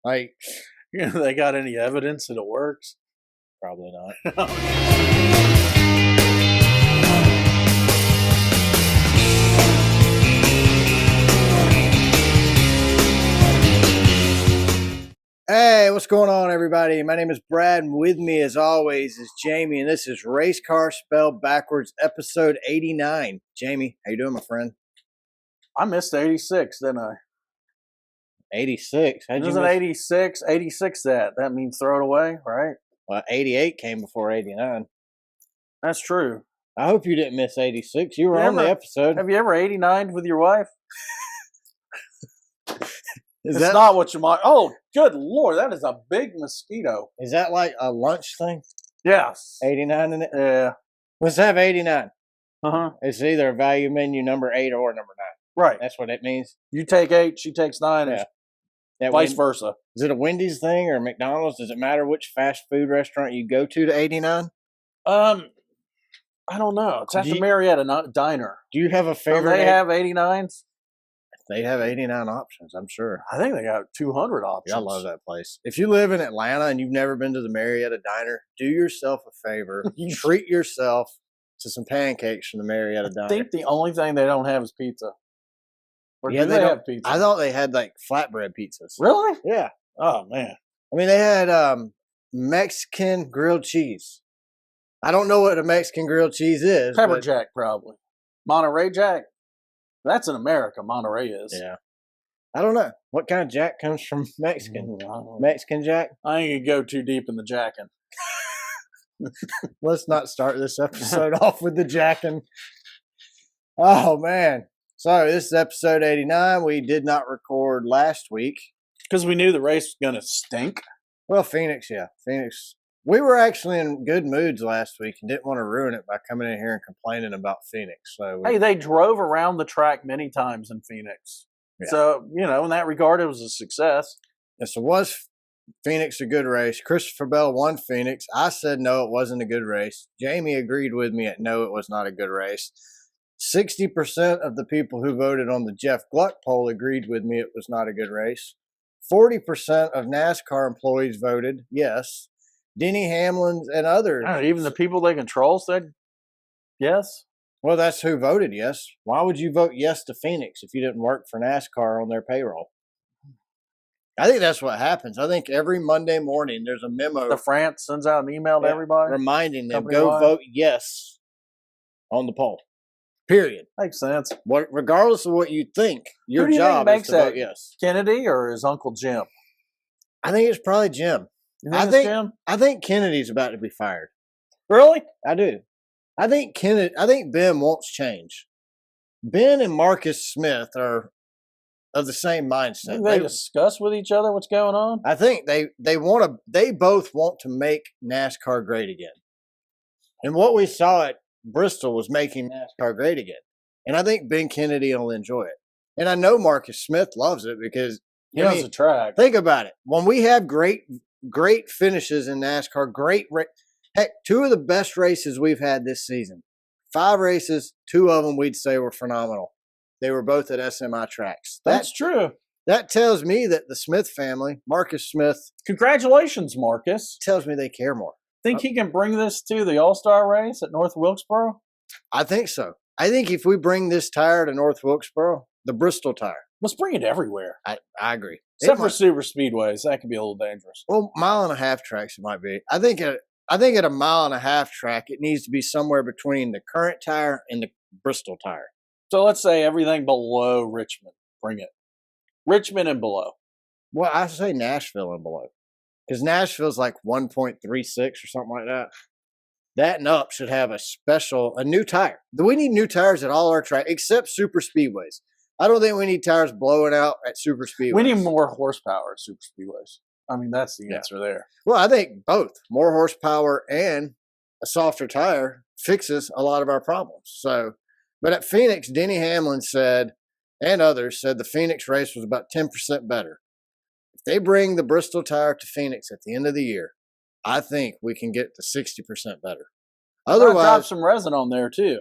Like, They got any evidence that it works? probably not. Hey, what's going on, everybody? My name is Brad, and with me, as always, is Jamie, and this is Race Car Spelled Backwards, episode 89. Jamie, how you doing, my friend? I missed 86, didn't I? 86? How'd you Isn't miss? 86? 86 that. That means throw it away, right? Well, 88 came before 89. That's true. I hope you didn't miss 86. You were on the episode. Have you ever 89'd with your wife? Is It's not what you might. Oh, good Lord. That is a big mosquito. Is that like a lunch thing? Yes. 89 in it? Yeah. Let's have 89. Uh-huh. It's either a value menu number 8 or number 9. Right. That's what it means. You take 8, she takes 9, Yeah. and vice versa. Is it a Wendy's thing or a McDonald's? Does it matter which fast food restaurant you go to 89? I don't know. It's at the Marietta Diner. Do you have a favorite? Do they have 89s? They have 89 options, I'm sure. I think they got 200 options. Yeah, I love that place. If you live in Atlanta and you've never been to the Marietta Diner, do yourself a favor. Treat yourself to some pancakes from the Marietta Diner. I think the only thing they don't have is pizza. Or Yeah, do they have pizza? I thought they had like flatbread pizzas. Really? Yeah. Oh, man. I mean, they had Mexican grilled cheese. I don't know what a Mexican grilled cheese is. Pepper Jack, probably. Monterey Jack? That's in America, Monterey is. Yeah. I don't know. What kind of jack comes from Mexican? Mexican jack? I ain't going to go too deep in the jacking. Let's not start this episode off with the jacking. Oh, man. So, this is episode 89. We did not record last week. Because we knew the race was going to stink. Well, Phoenix, yeah. Phoenix. We were actually in good moods last week and didn't want to ruin it by coming in here and complaining about Phoenix. So hey, they drove around the track many times in Phoenix. Yeah. So, in that regard, it was a success. Yes, it was Phoenix a good race. Christopher Bell won Phoenix. I said no, it wasn't a good race. Jamie agreed with me at no, it was not a good race. 60% of the people who voted on the Jeff Gluck poll agreed with me it was not a good race. 40% of NASCAR employees voted yes. Denny Hamlin's and others. Even the people they control said yes. Well, that's who voted yes. Why would you vote yes to Phoenix if you didn't work for NASCAR on their payroll? I think that's what happens. I think every Monday morning there's a memo. The France sends out an email to everybody reminding them, go vote yes on the poll. Period. Makes sense. Regardless of what you think, your job is to vote yes. Kennedy or his Uncle Jim? I think it's probably Jim. I think Kennedy's about to be fired. Really? I do. I think Ben wants change. Ben and Marcus Smith are of the same mindset. They discuss with each other what's going on. I think they both want to make NASCAR great again. And what we saw at Bristol was making NASCAR great again. And I think Ben Kennedy will enjoy it. And I know Marcus Smith loves it because he loves the track. Think about it. When we have great finishes in NASCAR, heck, 2 of the best races we've had this season. 5 races, 2 of them we'd say were phenomenal. They were both at SMI tracks. That's true. That tells me that the Smith family, Marcus Smith. Congratulations, Marcus. Tells me they care more. Think he can bring this to the All-Star race at North Wilkesboro? I think so. I think if we bring this tire to North Wilkesboro, the Bristol tire. Let's bring it everywhere. I agree. Except for super speedways. That could be a little dangerous. Well, 1.5 mile tracks it might be. I think at a 1.5 mile track, it needs to be somewhere between the current tire and the Bristol tire. So let's say everything below Richmond. Bring it. Richmond and below. Well, I say Nashville and below. Because Nashville's like 1.36 or something like that. That and up should have a new tire. We need new tires at all our tracks, except super speedways. I don't think we need tires blowing out at super speedways. We need more horsepower at super speedways. I mean, that's the answer there. Well, I think both. More horsepower and a softer tire fixes a lot of our problems. So, but at Phoenix, Denny Hamlin said, and others said the Phoenix race was about 10% better. If they bring the Bristol tire to Phoenix at the end of the year, I think we can get to 60% better. Otherwise, drop some resin on there too.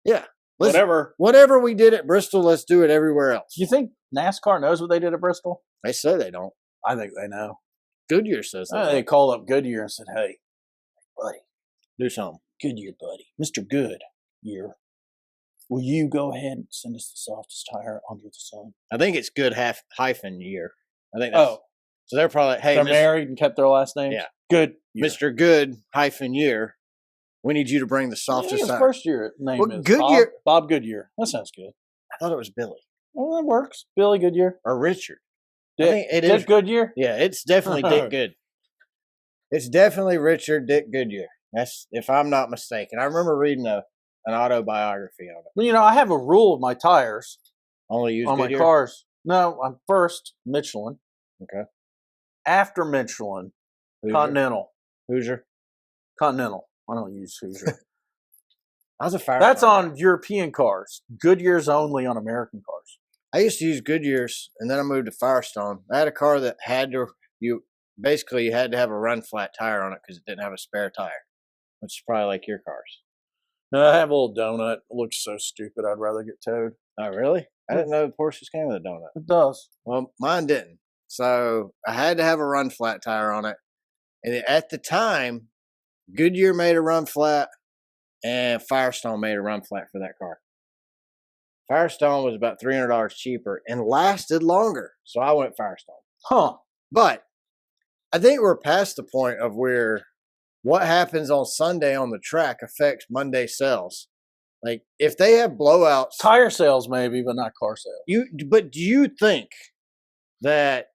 Yeah. Whatever we did at Bristol, let's do it everywhere else. You think NASCAR knows what they did at Bristol? They say they don't. I think they know. Goodyear says that. They called up Goodyear and said, "Hey, buddy, do something. Goodyear, buddy, Mr. Goodyear, will you go ahead and send us the softest tire under the sun?" I think it's good hyphen year. I think that's, so they're probably, hey, they're married and kept their last name. Yeah, Good, Mr. Good hyphen year. We need you to bring the softest tire. His first year name is Goodyear. Bob Goodyear. That sounds good. I thought it was Billy. Well, that works. Billy Goodyear Or Richard. Dick, I think it Dick is Goodyear. Yeah, it's definitely Dick Good. It's definitely Richard Dick Goodyear. That's, if I'm not mistaken. I remember reading an autobiography on it. Well, you know, I have a rule with my tires. Only use on Goodyear? My cars. No, I'm first Michelin. Okay. After Michelin, Hoosier. Continental. Hoosier. Continental. I don't use Hoosier. I was a Firestone. That's on European cars. Goodyear's only on American cars. I used to use Goodyear's, and then I moved to Firestone. I had a car that had to, you had to have a run flat tire on it because it didn't have a spare tire, which is probably like your cars. No, I have a little donut. It looks so stupid. I'd rather get towed. Oh, really? I didn't know the Porsches came with a donut. It does. Well, mine didn't. So I had to have a run flat tire on it. And at the time, Goodyear made a run flat and Firestone made a run flat for that car. Firestone was about $300 cheaper and lasted longer. So I went Firestone. Huh. But I think we're past the point of where what happens on Sunday on the track affects Monday sales. Like, if they have blowouts, tire sales maybe, but not car sales. But do you think that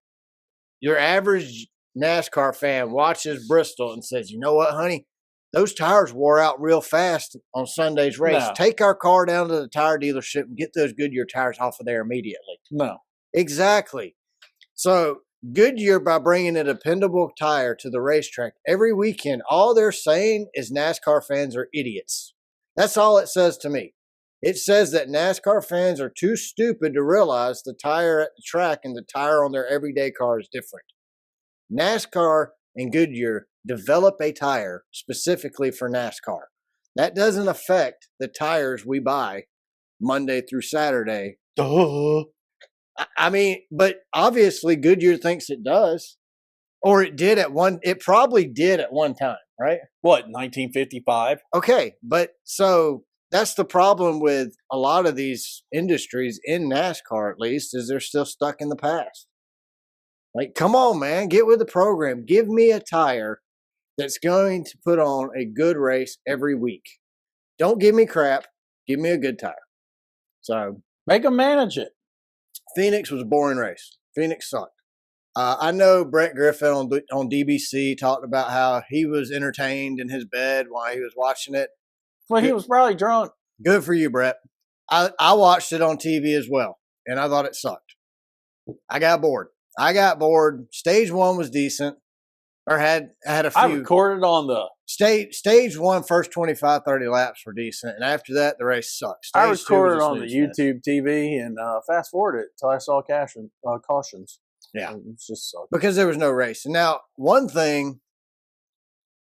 your average NASCAR fan watches Bristol and says, "You know what, honey? Those tires wore out real fast on Sunday's race. No. Take our car down to the tire dealership and get those Goodyear tires off of there immediately." No. Exactly. So Goodyear, by bringing a dependable tire to the racetrack every weekend, all they're saying is NASCAR fans are idiots. That's all it says to me. It says that NASCAR fans are too stupid to realize the tire at the track and the tire on their everyday car is different. NASCAR and Goodyear develop a tire specifically for NASCAR. That doesn't affect the tires we buy Monday through Saturday. Duh. I mean, but obviously Goodyear thinks it does. Or it probably did at one time, right? What, 1955? Okay, but so that's the problem with a lot of these industries, in NASCAR at least, is they're still stuck in the past. Like, come on, man, get with the program. Give me a tire that's going to put on a good race every week. Don't give me crap. Give me a good tire. So make them manage it. Phoenix was a boring race. Phoenix sucked. I know Brett Griffin on DBC talked about how he was entertained in his bed while he was watching it. Well, he was probably drunk. Good for you, Brett. I watched it on TV as well, and I thought it sucked. I got bored. Stage one was decent, or had a few. I recorded on the stage one, first 25, 30 laps were decent, and after that, the race sucked. I recorded on the YouTube TV and fast forwarded it until I saw cautions. Yeah, it just sucked because there was no race. And now, one thing,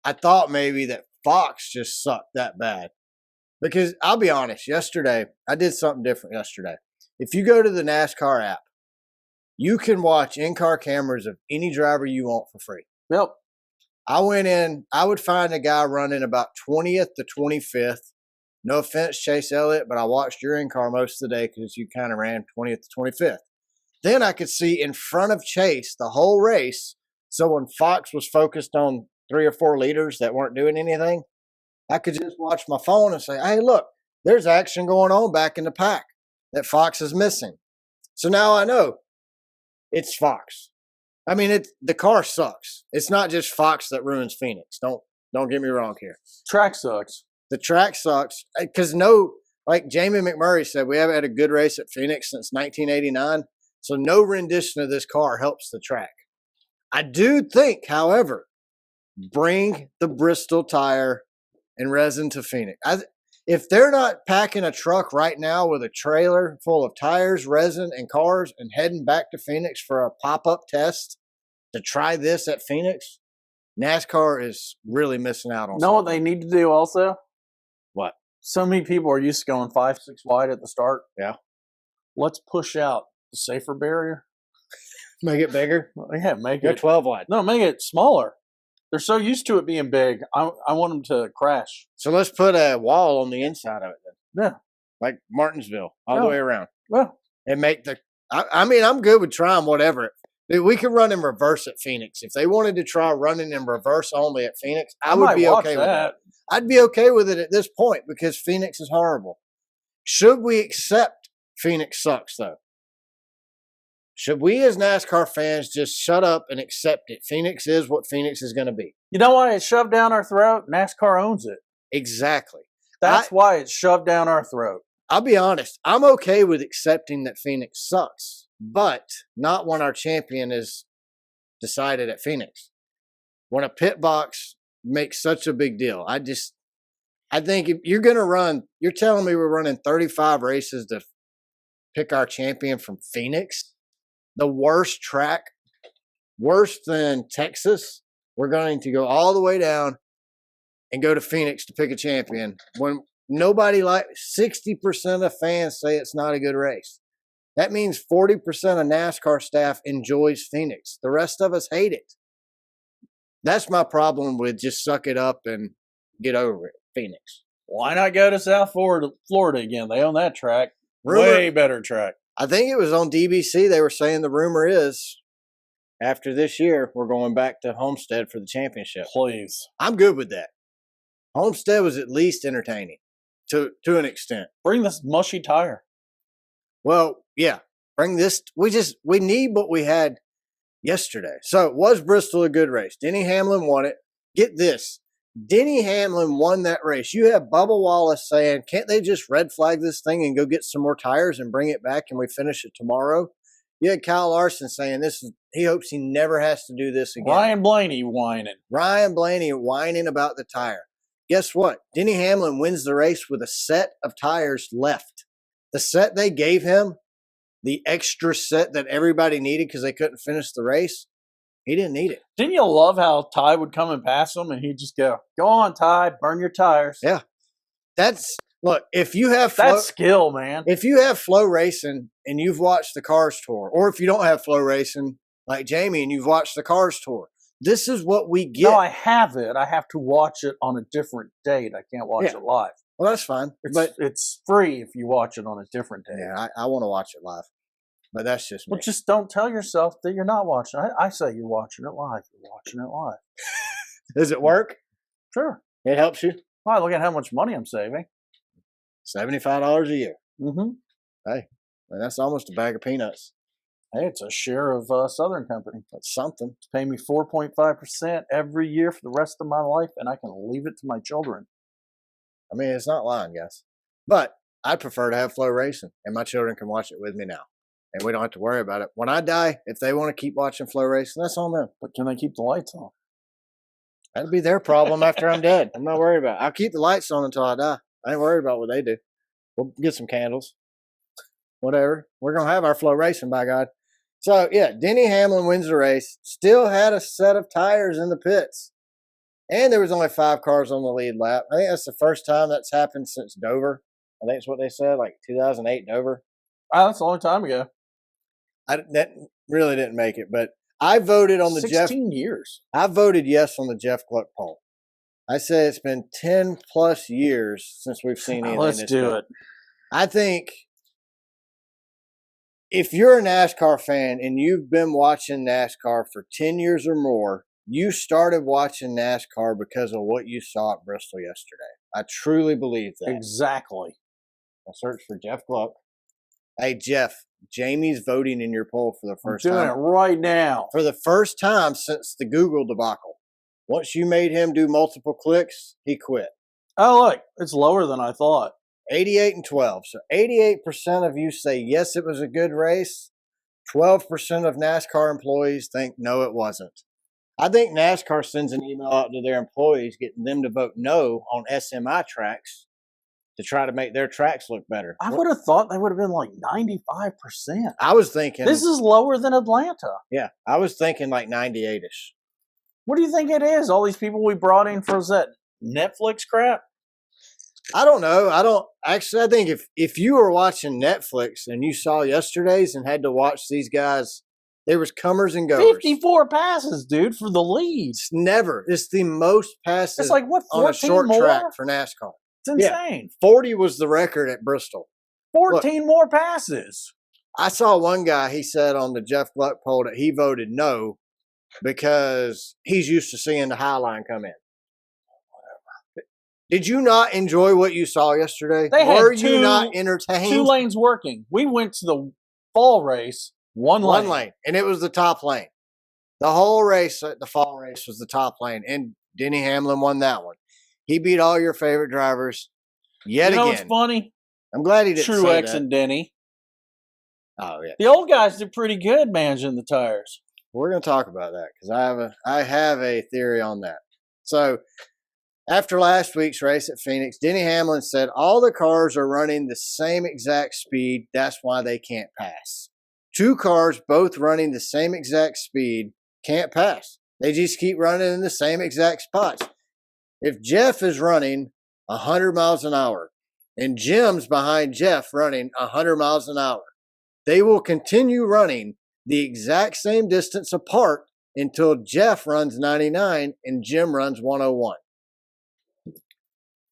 I thought maybe that Fox just sucked that bad. Because I'll be honest, yesterday, I did something different yesterday. If you go to the NASCAR app, you can watch in-car cameras of any driver you want for free. Yep. I went in, I would find a guy running about 20th to 25th. No offense, Chase Elliott, but I watched your in-car most of the day because you kind of ran 20th to 25th. Then I could see in front of Chase the whole race. So when Fox was focused on 3 or 4 leaders that weren't doing anything, I could just watch my phone and say, hey, look, there's action going on back in the pack that Fox is missing. So now I know it's Fox. I mean, the car sucks. It's not just Fox that ruins Phoenix. Don't get me wrong here. Track sucks. The track sucks because like Jamie McMurray said, we haven't had a good race at Phoenix since 1989. So no rendition of this car helps the track. I do think, however, bring the Bristol tire and resin to Phoenix. If they're not packing a truck right now with a trailer full of tires, resin, and cars and heading back to Phoenix for a pop-up test to try this at Phoenix, NASCAR is really missing out on something. What they need to do also? What? So many people are used to going 5, 6 wide at the start. Yeah. Let's push out the safer barrier. Make it bigger. Yeah, make They're it 12 wide. no, make it smaller. They're so used to it being big. I want them to crash. So let's put a wall on the inside of it then. Yeah, Like Martinsville, all the way around. well, And make the I mean, I'm good with trying whatever. Dude, we could run in reverse at Phoenix. If they wanted to try running in reverse only at Phoenix, I would might be watch okay with that. I'd be okay with it at this point because Phoenix is horrible. Should we accept Phoenix sucks though? Should we as NASCAR fans just shut up and accept it? Phoenix is what Phoenix is going to be. You know why it's shoved down our throat? NASCAR owns it. Exactly. That's why it's shoved down our throat. I'll be honest. I'm okay with accepting that Phoenix sucks, but not when our champion is decided at Phoenix. When a pit box makes such a big deal, I think if you're going to run, you're telling me we're running 35 races to pick our champion from Phoenix, the worst track, worse than Texas. We're going to go all the way down and go to Phoenix to pick a champion when nobody 60% of fans say it's not a good race. That means 40% of NASCAR staff enjoys Phoenix. The rest of us hate it. That's my problem with just suck it up and get over it, Phoenix. Why not go to South Florida again? They own that track. Way better track. I think it was on DBC. They were saying the rumor is after this year, we're going back to Homestead for the championship. Please. I'm good with that. Homestead was at least entertaining to an extent. Bring this mushy tire. Well, yeah. Bring this. We need what we had yesterday. So was Bristol a good race? Denny Hamlin won it. Get this. Denny Hamlin won that race. You have Bubba Wallace saying, can't they just red flag this thing and go get some more tires and bring it back and we finish it tomorrow? You had Kyle Larson saying he hopes he never has to do this again. Ryan Blaney whining about the tire. Guess what? Denny Hamlin wins the race with a set of tires left. The set they gave him, the extra set that everybody needed because they couldn't finish the race, he didn't need it. Didn't you love how Ty would come and pass him and he'd just go on, Ty, burn your tires. Yeah. Look, if you have that's skill, man. If you have flow racing and you've watched the Cars Tour, or if you don't have flow racing like Jamie and you've watched the Cars Tour, this is what we get. No, I have it. I have to watch it on a different date. I can't watch it live. Well, that's fine. But it's free if you watch it on a different day. Yeah, I want to watch it live. But that's just me. But just don't tell yourself that you're not watching. I say you're watching it live. You're watching it live. Does it work? Sure. It helps you? Wow, look at how much money I'm saving. $75 a year. Mm-hmm. Hey, that's almost a bag of peanuts. Hey, it's a share of Southern Company. That's something. It's paying me 4.5% every year for the rest of my life, and I can leave it to my children. I mean, it's not lying, guys. But I prefer to have flow racing, and my children can watch it with me now. And we don't have to worry about it. When I die, if they want to keep watching flow racing, that's on them. But can they keep the lights on? That'll be their problem after I'm dead. I'm not worried about it. I'll keep the lights on until I die. I ain't worried about what they do. We'll get some candles. Whatever. We're going to have our flow racing, by God. So, yeah, Denny Hamlin wins the race. Still had a set of tires in the pits. And there was only 5 cars on the lead lap. I think that's the first time that's happened since Dover. I think that's what they said, like 2008 Dover. Oh, that's a long time ago. That really didn't make it, but I voted on the 16 years. I voted yes on the Jeff Gluck poll. I said it's been 10 plus years since we've seen anything. Let's do it. I think if you're a NASCAR fan and you've been watching NASCAR for 10 years or more, you started watching NASCAR because of what you saw at Bristol yesterday. I truly believe that. Exactly. I searched for Jeff Gluck. Hey, Jeff, Jamie's voting in your poll for the first time. I'm doing it right now. For the first time since the Google debacle. Once you made him do multiple clicks, he quit. Oh, look, it's lower than I thought. 88 and 12. So 88% of you say, yes, it was a good race. 12% of NASCAR employees think, no, it wasn't. I think NASCAR sends an email out to their employees getting them to vote no on SMI tracks to try to make their tracks look better. I would have thought they would have been like 95%. I was thinking. This is lower than Atlanta. Yeah, I was thinking like 98-ish. What do you think it is? All these people we brought in for that Netflix crap? I don't know. I think if you were watching Netflix and you saw yesterday's and had to watch these guys There was comers and goers. 54 passes, dude, for the lead. It's the most passes. It's like, what, 14 on a short more? track for NASCAR. It's insane. 40 was the record at Bristol. 14 more passes. I saw one guy, he said on the Jeff Gluck poll that he voted no because he's used to seeing the high line come in. Whatever. Did you not enjoy what you saw yesterday? Were you not entertained? 2 lanes working. We went to the fall race, one lane. And it was the top lane. The whole race, the fall race, was the top lane. And Denny Hamlin won that one. He beat all your favorite drivers yet again. You know what's funny? I'm glad he didn't say that. Truex and Denny. Oh, yeah. The old guys did pretty good managing the tires. We're going to talk about that because I have a theory on that. So, after last week's race at Phoenix, Denny Hamlin said all the cars are running the same exact speed. That's why they can't pass. 2 cars both running the same exact speed can't pass. They just keep running in the same exact spots. If Jeff is running 100 miles an hour and Jim's behind Jeff running 100 miles an hour, they will continue running the exact same distance apart until Jeff runs 99 and Jim runs 101.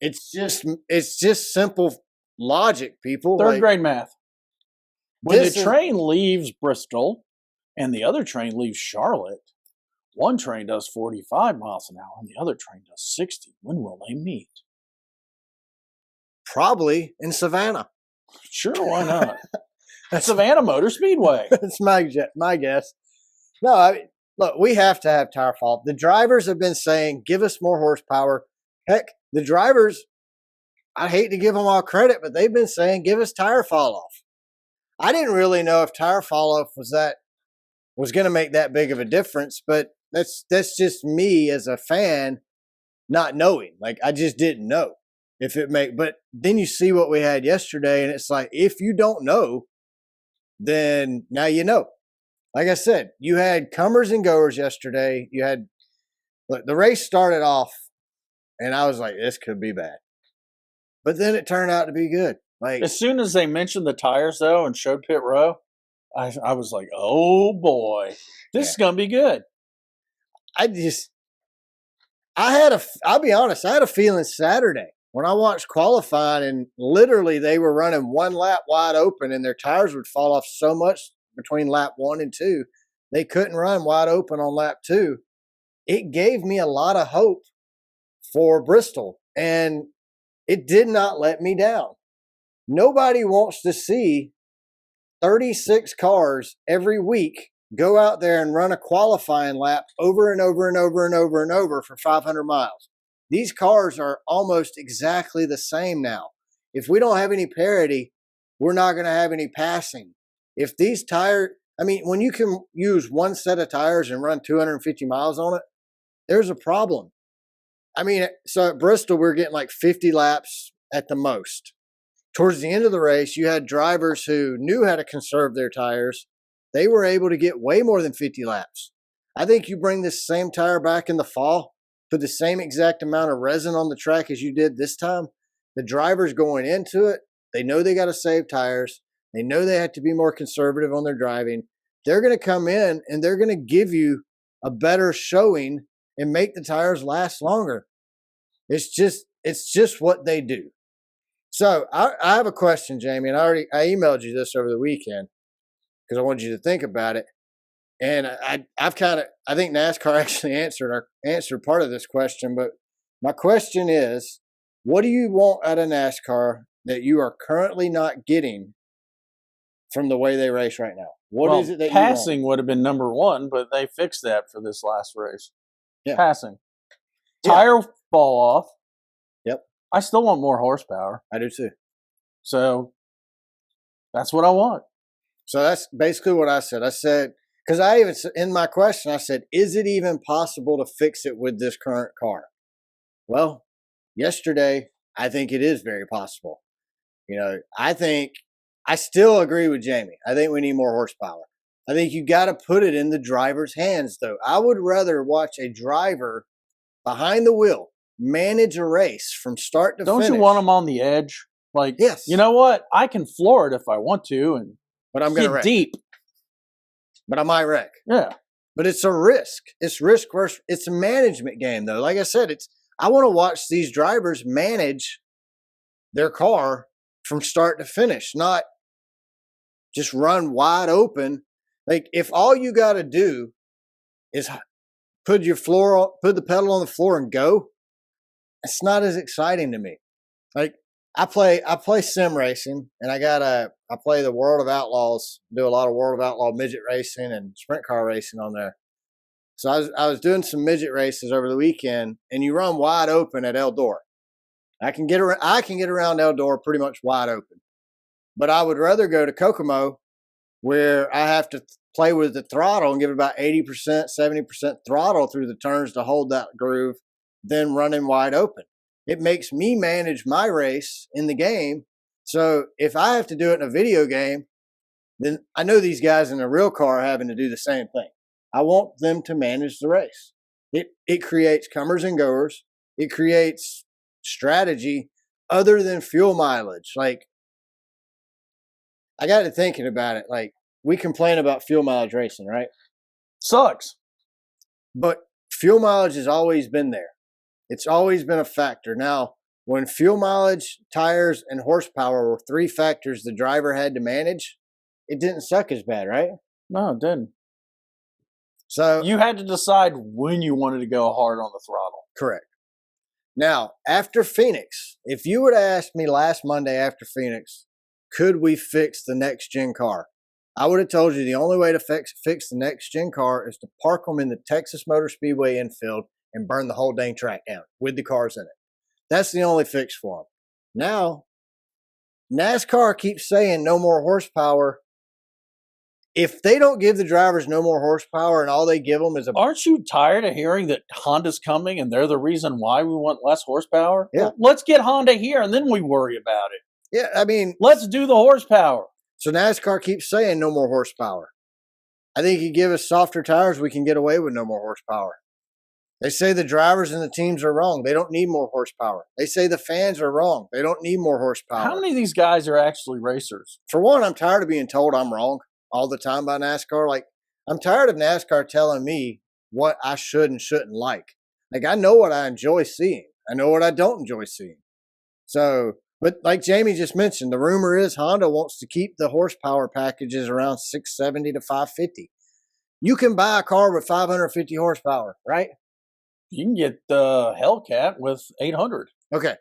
It's just simple logic, people. Third grade math. When the train leaves Bristol and the other train leaves Charlotte, one train does 45 miles an hour and the other train does 60. When will they meet? Probably in Savannah. Sure, why not? Savannah Motor Speedway. That's my guess. No, I mean, look, we have to have tire fall. The drivers have been saying, give us more horsepower. Heck, the drivers, I hate to give them all credit, but they've been saying, give us tire fall off. I didn't really know if tire fall off was going to make that big of a difference, but that's just me as a fan not knowing. Like, I just didn't know but then you see what we had yesterday, and it's like, if you don't know, then now you know. Like I said, you had comers and goers yesterday. The race started off, and I was like, this could be bad. But then it turned out to be good. Like, as soon as they mentioned the tires, though, and showed pit row, I was like, oh, boy, this is going to be good. I'll be honest, I had a feeling Saturday when I watched qualifying, and literally they were running one lap wide open and their tires would fall off so much between lap 1 and 2, they couldn't run wide open on lap 2. It gave me a lot of hope for Bristol, and it did not let me down. Nobody wants to see 36 cars every week go out there and run a qualifying lap over and over and over and over and over for 500 miles. These cars are almost exactly the same now. If we don't have any parity, we're not going to have any passing. If these tires, when you can use one set of tires and run 250 miles on it, there's a problem. So at Bristol, we're getting like 50 laps at the most. Towards the end of the race, you had drivers who knew how to conserve their tires. They were able to get way more than 50 laps. I think you bring this same tire back in the fall, put the same exact amount of resin on the track as you did this time. The drivers going into it, they know they got to save tires. They know they have to be more conservative on their driving. They're going to come in and they're going to give you a better showing and make the tires last longer. It's just what they do. So I have a question, Jamie, and I emailed you this over the weekend because I wanted you to think about it. And I think NASCAR actually answered part of this question, but my question is, what do you want out of NASCAR that you are currently not getting from the way they race right now? What is it that you want? Passing would have been number one, but they fixed that for this last race. Yeah. Passing. Tire fall off. Yep. I still want more horsepower. I do too. So that's what I want. So that's basically what I said. I said, because in my question, I said, is it even possible to fix it with this current car? Well, yesterday, I think it is very possible. I still agree with Jamie. I think we need more horsepower. I think you got to put it in the driver's hands, though. I would rather watch a driver behind the wheel manage a race from start to finish. Don't you want them on the edge? Like, yes. You know what? I can floor it if I want to, but I'm going to wreck. Deep. but I might wreck. Yeah. But it's a risk. It's risk versus. It's a management game, though. Like I said, I want to watch these drivers manage their car from start to finish, not just run wide open. Like if all you got to do is put the pedal on the floor and go, it's not as exciting to me. Like I play sim racing, and I play the World of Outlaws, do a lot of World of Outlaw midget racing and sprint car racing on there. So I was doing some midget races over the weekend, and you run wide open at Eldor. I can get around Eldor pretty much wide open, but I would rather go to Kokomo, where I have to play with the throttle and give it about 80%, 70% throttle through the turns to hold that groove, than running wide open. It makes me manage my race in the game. So if I have to do it in a video game, then I know these guys in a real car are having to do the same thing. I want them to manage the race. It creates comers and goers. It creates strategy other than fuel mileage. Like, I got to thinking about it. Like, we complain about fuel mileage racing, right? Sucks. But fuel mileage has always been there. It's always been a factor. Now, when fuel mileage, tires, and horsepower were three factors the driver had to manage, it didn't suck as bad, right? No, it didn't. So you had to decide when you wanted to go hard on the throttle. Correct. Now, after Phoenix, if you would have asked me last Monday after Phoenix, could we fix the next gen car? I would have told you the only way to fix the next gen car is to park them in the Texas Motor Speedway infield and burn the whole dang track down with the cars in it. That's the only fix for them. Now, NASCAR keeps saying no more horsepower. If they don't give the drivers no more horsepower and all they give them is Aren't you tired of hearing that Honda's coming and they're the reason why we want less horsepower? Yeah. Well, let's get Honda here and then we worry about it. Yeah, I mean, let's do the horsepower. So NASCAR keeps saying no more horsepower. I think you give us softer tires, we can get away with no more horsepower. They say the drivers and the teams are wrong. They don't need more horsepower. They say the fans are wrong. They don't need more horsepower. How many of these guys are actually racers? For one, I'm tired of being told I'm wrong all the time by NASCAR. Like, I'm tired of NASCAR telling me what I should and shouldn't like. Like, I know what I enjoy seeing. I know what I don't enjoy seeing. So, but like Jamie just mentioned, the rumor is Honda wants to keep the horsepower packages around 670 to 550. You can buy a car with 550 horsepower, right? You can get the Hellcat with 800. Okay.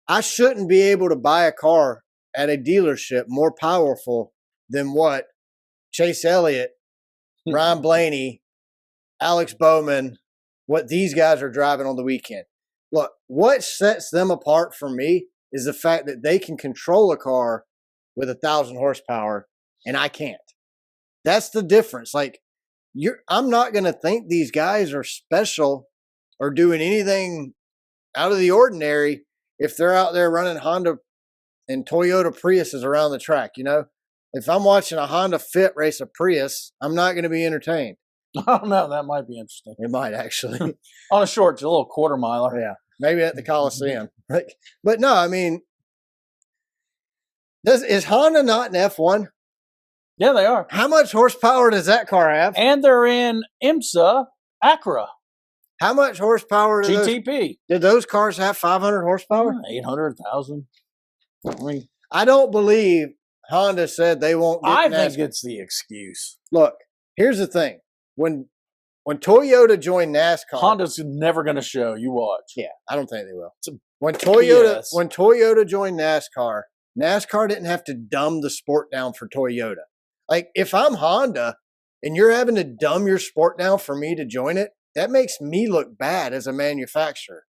I shouldn't be able to buy a car at a dealership more powerful than what Chase Elliott, Ryan Blaney, Alex Bowman, what these guys are driving on the weekend. Look, what sets them apart from me is the fact that they can control a car with 1,000 horsepower and I can't. That's the difference. Like, I'm not going to think these guys are special or doing anything out of the ordinary if they're out there running Honda and Toyota Priuses around the track, you know? If I'm watching a Honda Fit race a Prius, I'm not going to be entertained. Oh, no, that might be interesting. It might, actually. On a short, a little quarter miler. Yeah, maybe at the Coliseum. But no, I mean, is Honda not an F1? Yeah, they are. How much horsepower does that car have? And they're in IMSA Acura. How much horsepower do GTP. Did those cars have 500 horsepower? 800,000. I mean, I don't believe Honda said they won't get I NASCAR. think it's the excuse. Look, here's the thing. When Toyota joined NASCAR, Honda's never going to show. You watch. Yeah, I don't think they will. When Toyota joined NASCAR, NASCAR didn't have to dumb the sport down for Toyota. Like, if I'm Honda and you're having to dumb your sport down for me to join it, that makes me look bad as a manufacturer.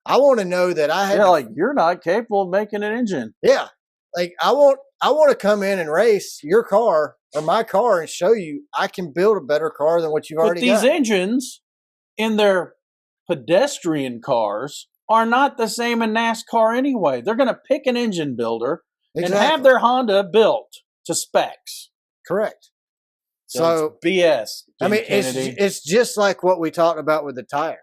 I want to know that I had like, you're not capable of making an engine. Yeah. Like, I want to come in and race your car or my car and show you I can build a better car than what you've already got. But these engines in their pedestrian cars are not the same in NASCAR anyway. They're going to pick an engine builder and have their Honda built to specs. Correct. So BS. I mean, it's just like what we talked about with the tires.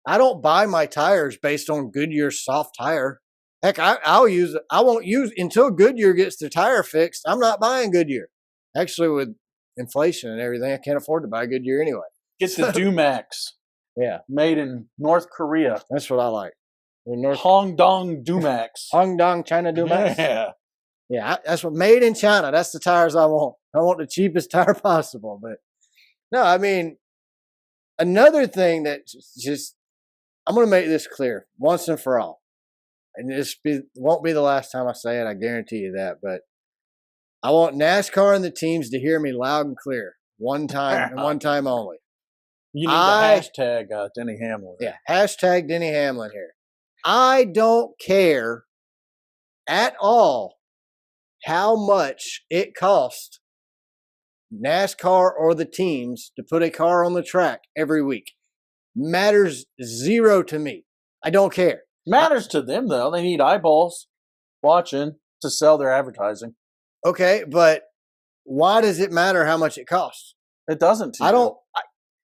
I don't buy my tires based on Goodyear's soft tire. Heck, I won't use until Goodyear gets the tire fixed. I'm not buying Goodyear. Actually, with inflation and everything, I can't afford to buy a Goodyear anyway. Get the Dumax. Yeah. Made in North Korea. That's what I like. Hongdong Dumax. Hongdong China Dumax. Yeah. Yeah, that's what made in China. That's the tires I want. I want the cheapest tire possible. But no, I mean, another thing that just I'm going to make this clear once and for all. And won't be the last time I say it. I guarantee you that. But I want NASCAR and the teams to hear me loud and clear. One time and one time only. You need the hashtag Denny Hamlin. Yeah, hashtag Denny Hamlin here. I don't care at all how much it costs NASCAR or the teams to put a car on the track every week. Matters zero to me. I don't care. Matters to them, though. They need eyeballs watching to sell their advertising. Okay, but why does it matter how much it costs? It doesn't to you.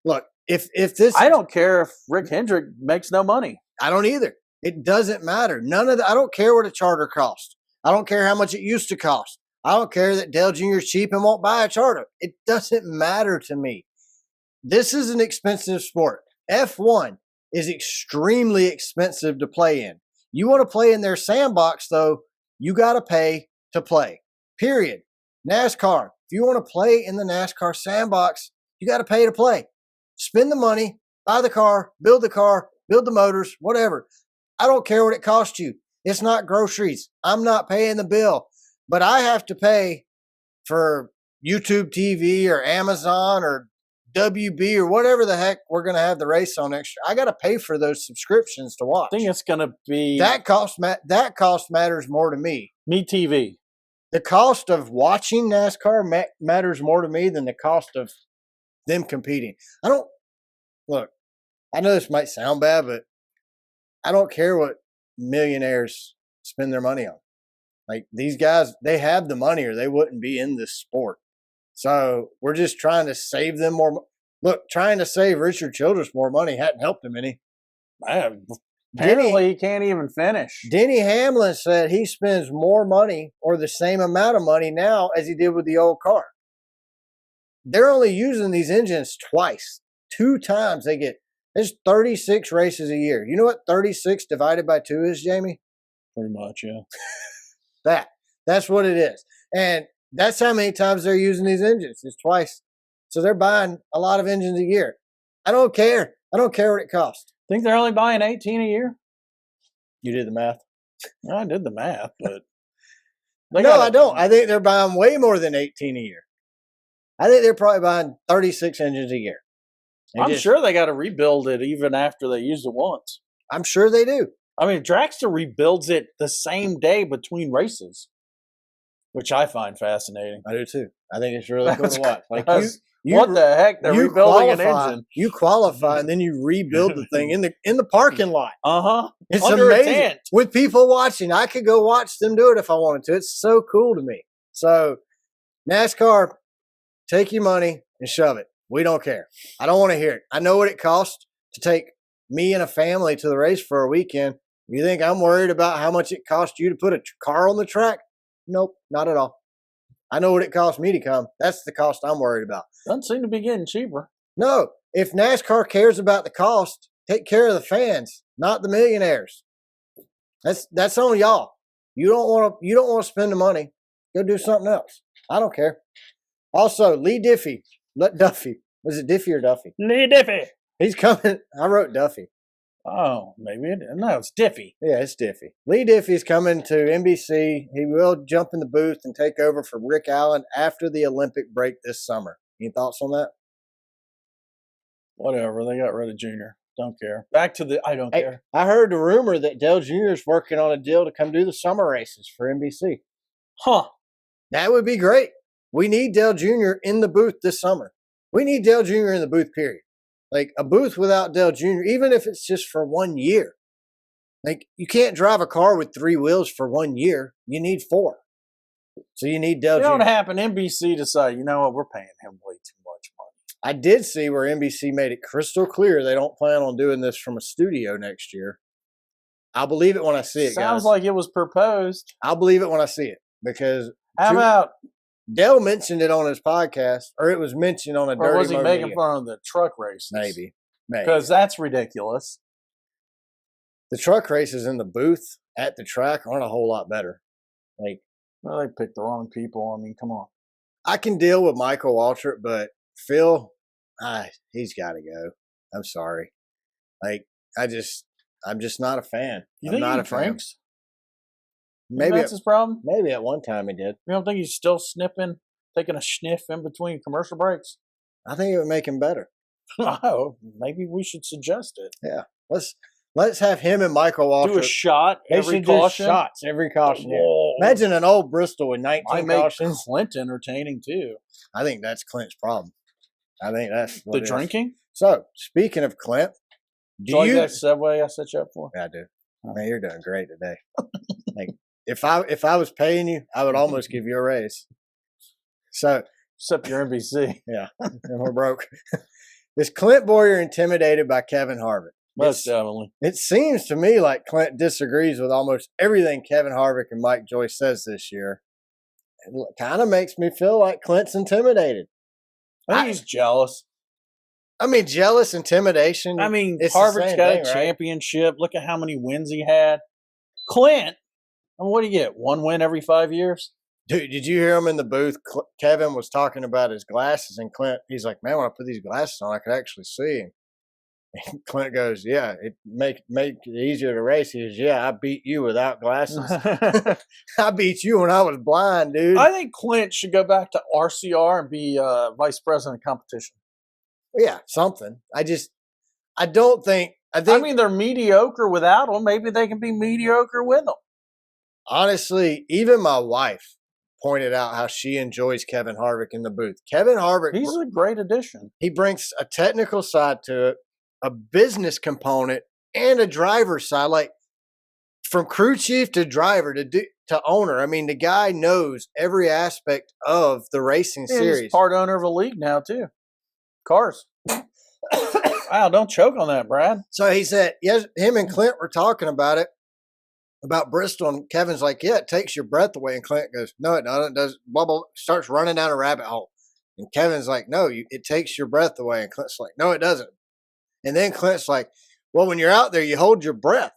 Look, if this... I don't care if Rick Hendrick makes no money. I don't either. It doesn't matter. I don't care what a charter costs. I don't care how much it used to cost. I don't care that Dale Jr. is cheap and won't buy a charter. It doesn't matter to me. This is an expensive sport. F1 is extremely expensive to play in. You want to play in their sandbox, though, you got to pay to play. Period. NASCAR, if you want to play in the NASCAR sandbox, you got to pay to play. Spend the money, buy the car, build the motors, whatever. I don't care what it costs you. It's not groceries. I'm not paying the bill. But I have to pay for YouTube TV or Amazon or WB or whatever the heck we're going to have the race on next year. I got to pay for those subscriptions to watch. I think it's going to be... That cost matters more to me. Me TV. The cost of watching NASCAR matters more to me than the cost of them competing. I know this might sound bad, but I don't care what millionaires spend their money on. Like, these guys, they have the money or they wouldn't be in this sport. So we're just trying to save them more. Look, trying to save Richard Childress more money hadn't helped him any. Apparently, he can't even finish. Denny Hamlin said he spends more money or the same amount of money now as he did with the old car. They're only using these engines twice. 2 times they get. There's 36 races a year. You know what 36 divided by 2 is, Jamie? Pretty much, yeah. That's what it is. And that's how many times they're using these engines. It's twice. So they're buying a lot of engines a year. I don't care. I don't care what it costs. Think they're only buying 18 a year? You did the math. I did the math, but... No, I don't. I think they're buying way more than 18 a year. I think they're probably buying 36 engines a year. I'm sure they got to rebuild it even after they used it once. I'm sure they do. I mean, Dragster rebuilds it the same day between races, which I find fascinating. I do too. I think it's really cool to watch. Like what the heck? They're rebuilding an engine. You qualify and then you rebuild the thing in the parking lot. It's under amazing. A tent. With people watching. I could go watch them do it if I wanted to. It's so cool to me. So NASCAR, take your money and shove it. We don't care. I don't want to hear it. I know what it costs to take me and a family to the race for a weekend. You think I'm worried about how much it costs you to put a car on the track? Nope, not at all. I know what it costs me to come. That's the cost I'm worried about. Doesn't seem to be getting cheaper. No, if NASCAR cares about the cost, take care of the fans, not the millionaires. That's on y'all. You don't want to spend the money. Go do something else. I don't care. Also, Lee Duffy. Was it Diffie or Duffy? Lee Duffy. He's coming. I wrote Duffy. Oh, maybe it is. No, it's Diffie. Yeah, it's Diffie. Lee Diffie's coming to NBC. He will jump in the booth and take over for Rick Allen after the Olympic break this summer. Any thoughts on that? Whatever. They got rid of Junior. Don't care. Back to the I don't care. I heard the rumor that Dale Jr. is working on a deal to come do the summer races for NBC. Huh. That would be great. We need Dale Jr. in the booth this summer. We need Dale Jr. in the booth, period. Like, a booth without Dale Jr., even if it's just for 1 year. Like, you can't drive a car with 3 wheels for 1 year. You need 4. So you need Dale Jr. You know what happened? NBC decided, you know what, we're paying him way too much money. I did see where NBC made it crystal clear they don't plan on doing this from a studio next year. I'll believe it when I see it, Sounds guys. like it was proposed. I'll believe it when I see it. Because How about Dale mentioned it on his podcast, or it was mentioned on a Or Dirty was he Mo making video. fun of the truck races? Maybe. Because that's ridiculous. The truck races in the booth at the track aren't a whole lot better. Like, well, they picked the wrong people. I mean, come on. I can deal with Michael Waltrip, but Phil, he's got to go. I'm sorry. Like, I'm just not a fan. You I'm think not he a fan. drinks? Maybe That's his problem. Maybe at one time he did. You don't think he's still sniffing, taking a sniff in between commercial breaks? I think it would make him better. Oh, maybe we should suggest it. Yeah, let's have him and Michael Waltrip Do a shot every should caution. Do shots every caution. Yeah. Whoa. Imagine an old Bristol with 19 Might make cautions. Clint entertaining too. I think that's Clint's problem. I think that's what The it is. drinking. So speaking of Clint, Do you like that segue I set you up for? Yeah, I do. Man, you're doing great today. Like if I was paying you, I would almost give you a raise. So Except your NBC. yeah, and we're broke. Is Clint Boyer intimidated by Kevin Harvick? Most definitely. It seems to me like Clint disagrees with almost everything Kevin Harvick and Mike Joyce says this year. It kind of makes me feel like Clint's intimidated. I think he's jealous. I mean, jealous, intimidation. I mean, it's the Harvick's same got thing, a right? championship. Look at how many wins he had. Clint, I mean, what do you get? One win every 5 years? Dude, did you hear him in the booth? Kevin was talking about his glasses, and Clint, he's like, man, when I put these glasses on, I could actually see. And Clint goes, yeah, it make it easier to race. He goes, yeah, I beat you without glasses. I beat you when I was blind, dude. I think Clint should go back to RCR and be vice president of competition. Yeah, something. I mean, they're mediocre without him. Maybe they can be mediocre with him. Honestly, even my wife pointed out how she enjoys Kevin Harvick in the booth. Kevin Harvick, he's a great addition. He brings a technical side to it, a business component, and a driver side. Like from crew chief to driver to owner. I mean, the guy knows every aspect of the racing series. He's part owner of a league now too. Cars. Wow, don't choke on that, Brad. So he said, yes, him and Clint were talking about it, about Bristol, and Kevin's like, yeah, it takes your breath away. And Clint goes, no, it doesn't. It does bubble, starts running down a rabbit hole. And Kevin's like, no, it takes your breath away. And Clint's like, no, it doesn't. And then Clint's like, well, when you're out there, you hold your breath.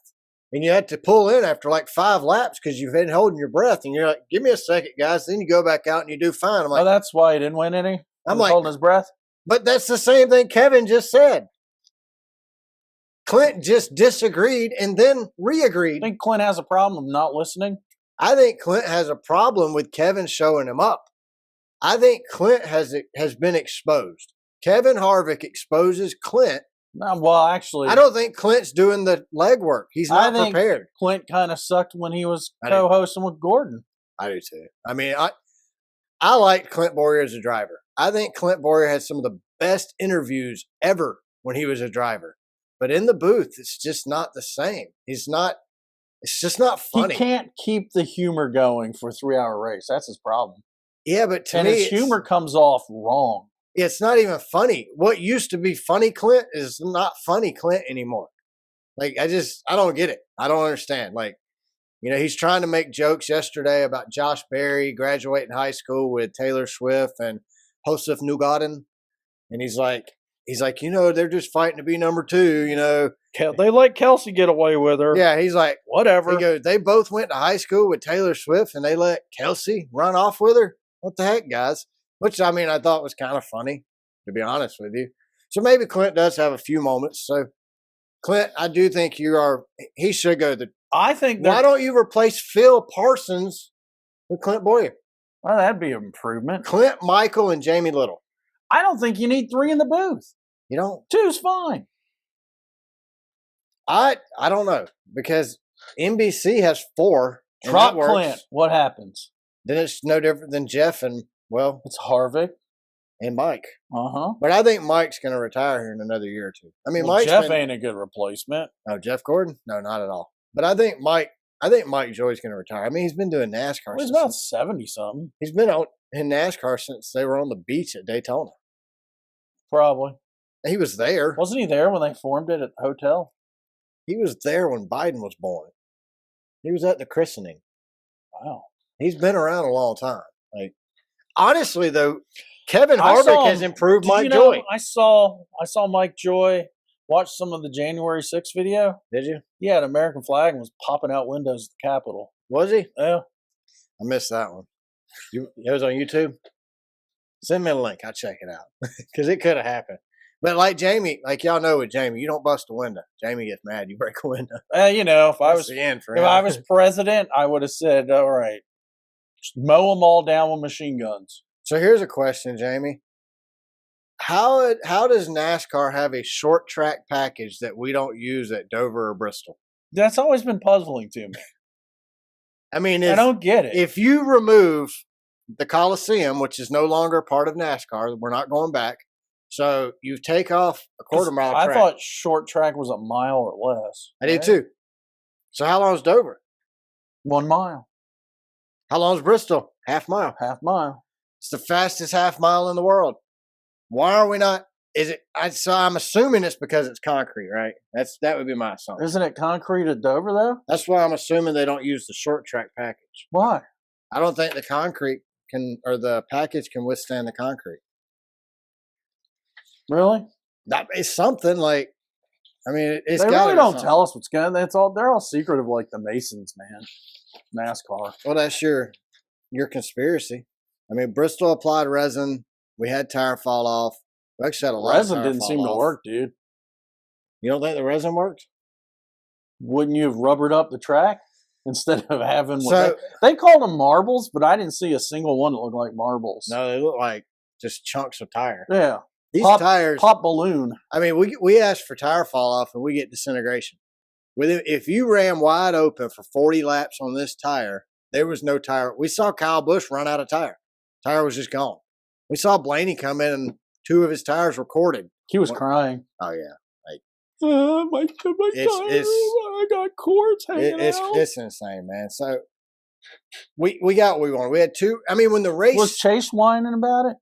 And you have to pull in after like 5 laps because you've been holding your breath. And you're like, give me a second, guys. Then you go back out and you do fine. I'm like, that's why he didn't win any? I'm like, holding his breath? But that's the same thing Kevin just said. Clint just disagreed and then re-agreed. I think Clint has a problem of not listening. I think Clint has a problem with Kevin showing him up. I think Clint has been exposed. Kevin Harvick exposes Clint. No, well, actually, I don't think Clint's doing the legwork. He's not prepared. Clint kind of sucked when he was co-hosting with Gordon. I do too. I mean, I like Clint Boyer as a driver. I think Clint Boyer had some of the best interviews ever when he was a driver. But in the booth, it's just not the same. It's just not funny. He can't keep the humor going for a 3-hour race. That's his problem. Yeah, but to me, his humor comes off wrong. It's not even funny. What used to be funny Clint is not funny Clint anymore. Like, I don't get it. I don't understand. Like, you know, he's trying to make jokes yesterday about Josh Berry graduating high school with Taylor Swift and Joseph Newgarden. And he's like, you know, they're just fighting to be number 2, you know. They let Kelsey get away with her. Yeah, he's like, whatever. He goes, they both went to high school with Taylor Swift and they let Kelsey run off with her? What the heck, guys? Which, I mean, I thought was kind of funny, to be honest with you. So maybe Clint does have a few moments. So, Clint, I do think he should go to why don't you replace Phil Parsons with Clint Boyer? Well, that'd be an improvement. Clint, Michael, and Jamie Little. I don't think you need 3 in the booth. You don't? 2's fine. I don't know, because NBC has 4. Drop Clint. What happens? Then it's no different than Jeff and, well, it's Harvick and Mike. Uh-huh. But I think Mike's going to retire here in another year or 2. I mean, Jeff ain't a good replacement. Oh, Jeff Gordon? No, not at all. But I think Mike Joy's going to retire. I mean, he's been doing NASCAR. He's about 70-something. He's been in NASCAR since they were on the beach at Daytona. Probably. He was there. Wasn't he there when they formed it at the hotel? He was there when Biden was born. He was at the christening. Wow. He's been around a long time. Like, honestly, though, Kevin Harvick has improved Mike Joy. I saw Mike Joy watch some of the January 6th video. Did you? He had an American flag and was popping out windows at the Capitol. Was he? Yeah. I missed that one. It was on YouTube? Send me a link. I'll check it out. Because it could have happened. But like Jamie, like y'all know with Jamie, you don't bust a window. Jamie gets mad. You break a window. If I was the end for if I was president, I would have said, all right, just mow them all down with machine guns. So here's a question, Jamie. How does NASCAR have a short track package that we don't use at Dover or Bristol? That's always been puzzling to me. I mean, I don't get it. If you remove the Coliseum, which is no longer part of NASCAR, we're not going back. So you take off a quarter-mile track. I thought short track was a mile or less. I did too. So how long is Dover? 1 mile. How long is Bristol? Half mile. Half mile. It's the fastest half mile in the world. Why are we not? So I'm assuming it's because it's concrete, right? That would be my assumption. Isn't it concrete at Dover though? That's why I'm assuming they don't use the short track package. Why? I don't think the concrete the package can withstand the concrete. Really? That is something like. I mean, it's they got. Really don't tell us what's going. They're all secretive, like the Masons, man. NASCAR. Well, that's your conspiracy. I mean, Bristol applied resin. We had tire fall off. We actually had a lot resin of tire didn't fall seem off. to work, dude. You don't think the resin worked? Wouldn't you have rubbered up the track instead of having? They called them marbles, but I didn't see a single one that looked like marbles. No, they look like just chunks of tire. Yeah, these tires pop balloon. I mean, we asked for tire fall off and we get disintegration. If you ran wide open for 40 laps on this tire, there was no tire. We saw Kyle Busch run out of tire. Tire was just gone. We saw Blaney come in and 2 of his tires were corded. He was crying. Oh yeah, my tire! I got cords hanging out. It's insane, man. So we got what we wanted. We had 2. I mean, when the race was Chase whining about it.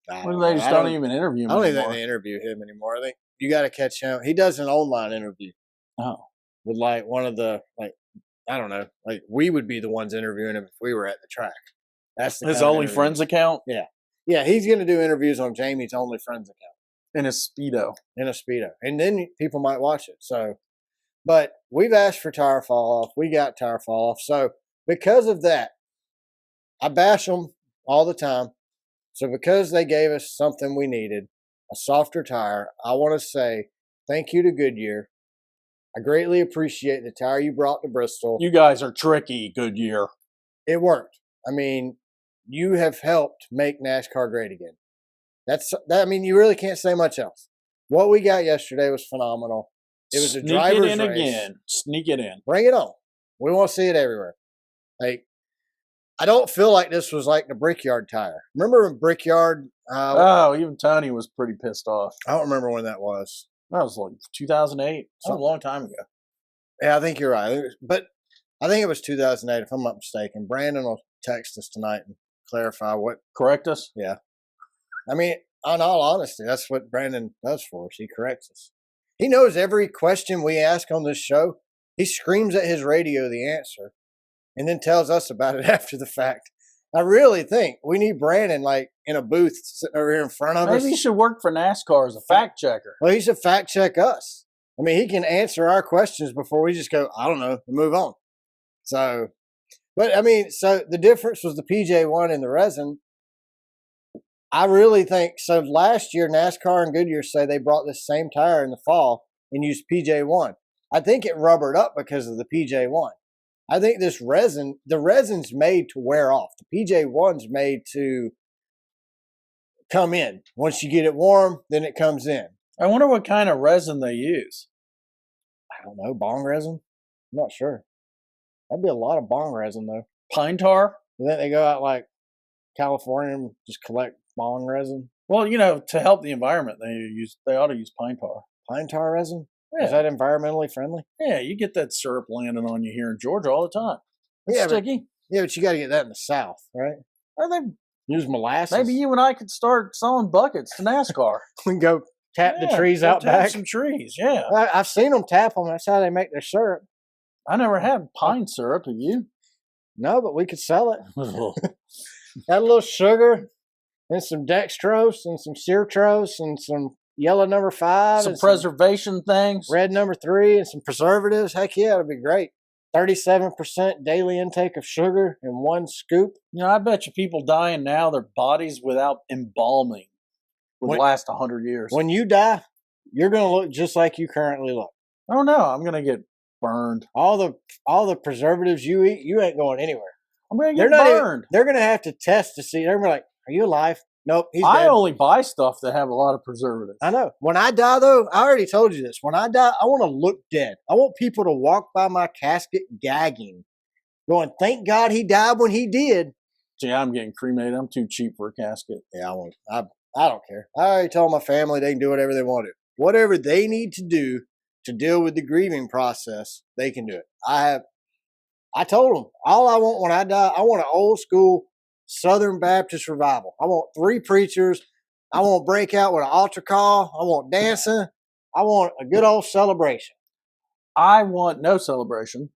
They just don't even interview him. I don't even think they interview him anymore. I think you got to catch him. He does an online interview. Oh, with like one of the I don't know, like we would be the ones interviewing him if we were at the track. That's his Only Friends account. Yeah, he's going to do interviews on Jamie's Only Friends account in a Speedo, and then people might watch it. So, but we've asked for tire fall off. We got tire fall off. So because of that, I bash them all the time. So because they gave us something we needed, a softer tire, I want to say thank you to Goodyear. I greatly appreciate the tire you brought to Bristol. You guys are tricky, Goodyear. It worked. I mean, you have helped make NASCAR great again. I mean, you really can't say much else. What we got yesterday was phenomenal. It was a driver's race. Sneak it in again. Sneak it in. Bring it on. We want to see it everywhere. Like, I don't feel like this was like the Brickyard tire. Remember when Brickyard? Even Tony was pretty pissed off. I don't remember when that was. That was like 2008. That was a long time ago. Yeah, I think you're right. But I think it was 2008, if I'm not mistaken. Brandon will text us tonight and clarify what. Correct us? Yeah. I mean, in all honesty, that's what Brandon does for us. He corrects us. He knows every question we ask on this show. He screams at his radio the answer and then tells us about it after the fact. I really think we need Brandon like in a booth sitting over here in front of us. Maybe he should work for NASCAR as a fact checker. Well, he should fact check us. I mean, he can answer our questions before we just go, I don't know, and move on. So, but I mean, so the difference was the PJ1 and the resin. I really think so. Last year, NASCAR and Goodyear say they brought this same tire in the fall and used PJ1. I think it rubbered up because of the PJ1. I think this resin, the resin's made to wear off. The PJ1's made to come in. Once you get it warm, then it comes in. I wonder what kind of resin they use. I don't know. Bong resin? I'm not sure. That'd be a lot of bong resin, though. Pine tar? You think they go out like California and just collect bong resin? Well, to help the environment, they ought to use pine tar. Pine tar resin? Yeah. Is that environmentally friendly? Yeah, you get that syrup landing on you here in Georgia all the time. It's sticky. But you got to get that in the South, right? Or they use molasses. Maybe you and I could start selling buckets to NASCAR. We can go tap the trees out back. Some trees, yeah. I've seen them tap them. That's how they make their syrup. I never had pine syrup. Have you? No, but we could sell it. Add a little sugar and some dextrose and some sucrose and some yellow number 5 Some and preservation things. red number 3 and some preservatives. Heck yeah, it'd be great. 37% daily intake of sugar in one scoop. You know, I bet you people dying now, their bodies without embalming would last 100 years. When you die, you're going to look just like you currently look. I don't know. I'm going to get burned. All the preservatives you eat, you ain't going anywhere. I'm going to get burned. They're going to have to test to see. They're going to be like, are you alive? Nope, he's dead. I only buy stuff that have a lot of preservatives. I know. When I die, though, I already told you this. When I die, I want to look dead. I want people to walk by my casket gagging, going, thank God he died when he did. See, I'm getting cremated. I'm too cheap for a casket. Yeah, I don't care. I already told my family they can do whatever they want to. Whatever they need to do to deal with the grieving process, they can do it. I told them, all I want when I die, I want an old school Southern Baptist revival. I want 3 preachers. I want to break out with an altar call. I want dancing. I want a good old celebration. I want no celebration.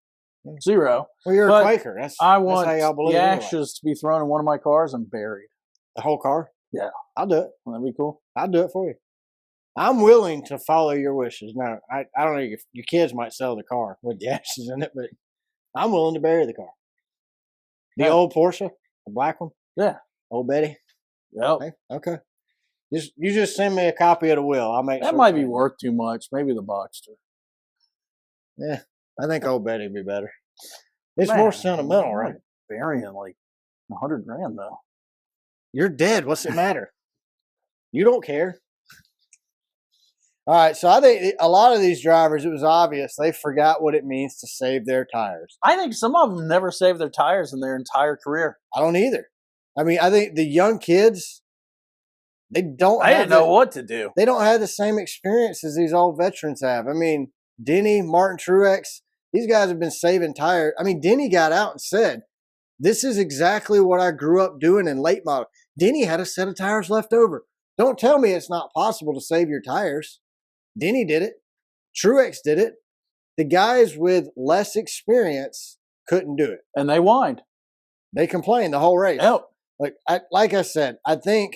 0. Well, you're a Quaker. I want that's how y'all believe the anyway. ashes to be thrown in one of my cars and buried. The whole car? Yeah. I'll do it. That'd be cool. I'll do it for you. I'm willing to follow your wishes. Now, I don't know if your kids might sell the car with the ashes in it, but I'm willing to bury the car. The old Porsche, the black one? Yeah. Old Betty? Yep. Okay. You just send me a copy of the will. I'll make that sure. Might be worth too much. Maybe the Boxster. Yeah. I think Old Betty would be better. It's Man, more sentimental, right? Burying like $100,000 though. You're dead. What's it matter? You don't care. All right, so I think a lot of these drivers, it was obvious they forgot what it means to save their tires. I think some of them never saved their tires in their entire career. I don't either. I mean, I think the young kids, they didn't know what to do. They don't have the same experience as these old veterans have. I mean, Denny, Martin Truex, these guys have been saving tires. I mean, Denny got out and said, this is exactly what I grew up doing in late model. Denny had a set of tires left over. Don't tell me it's not possible to save your tires. Denny did it. Truex did it. The guys with less experience couldn't do it. And they whined. They complained the whole race. Yep. Like I said, I think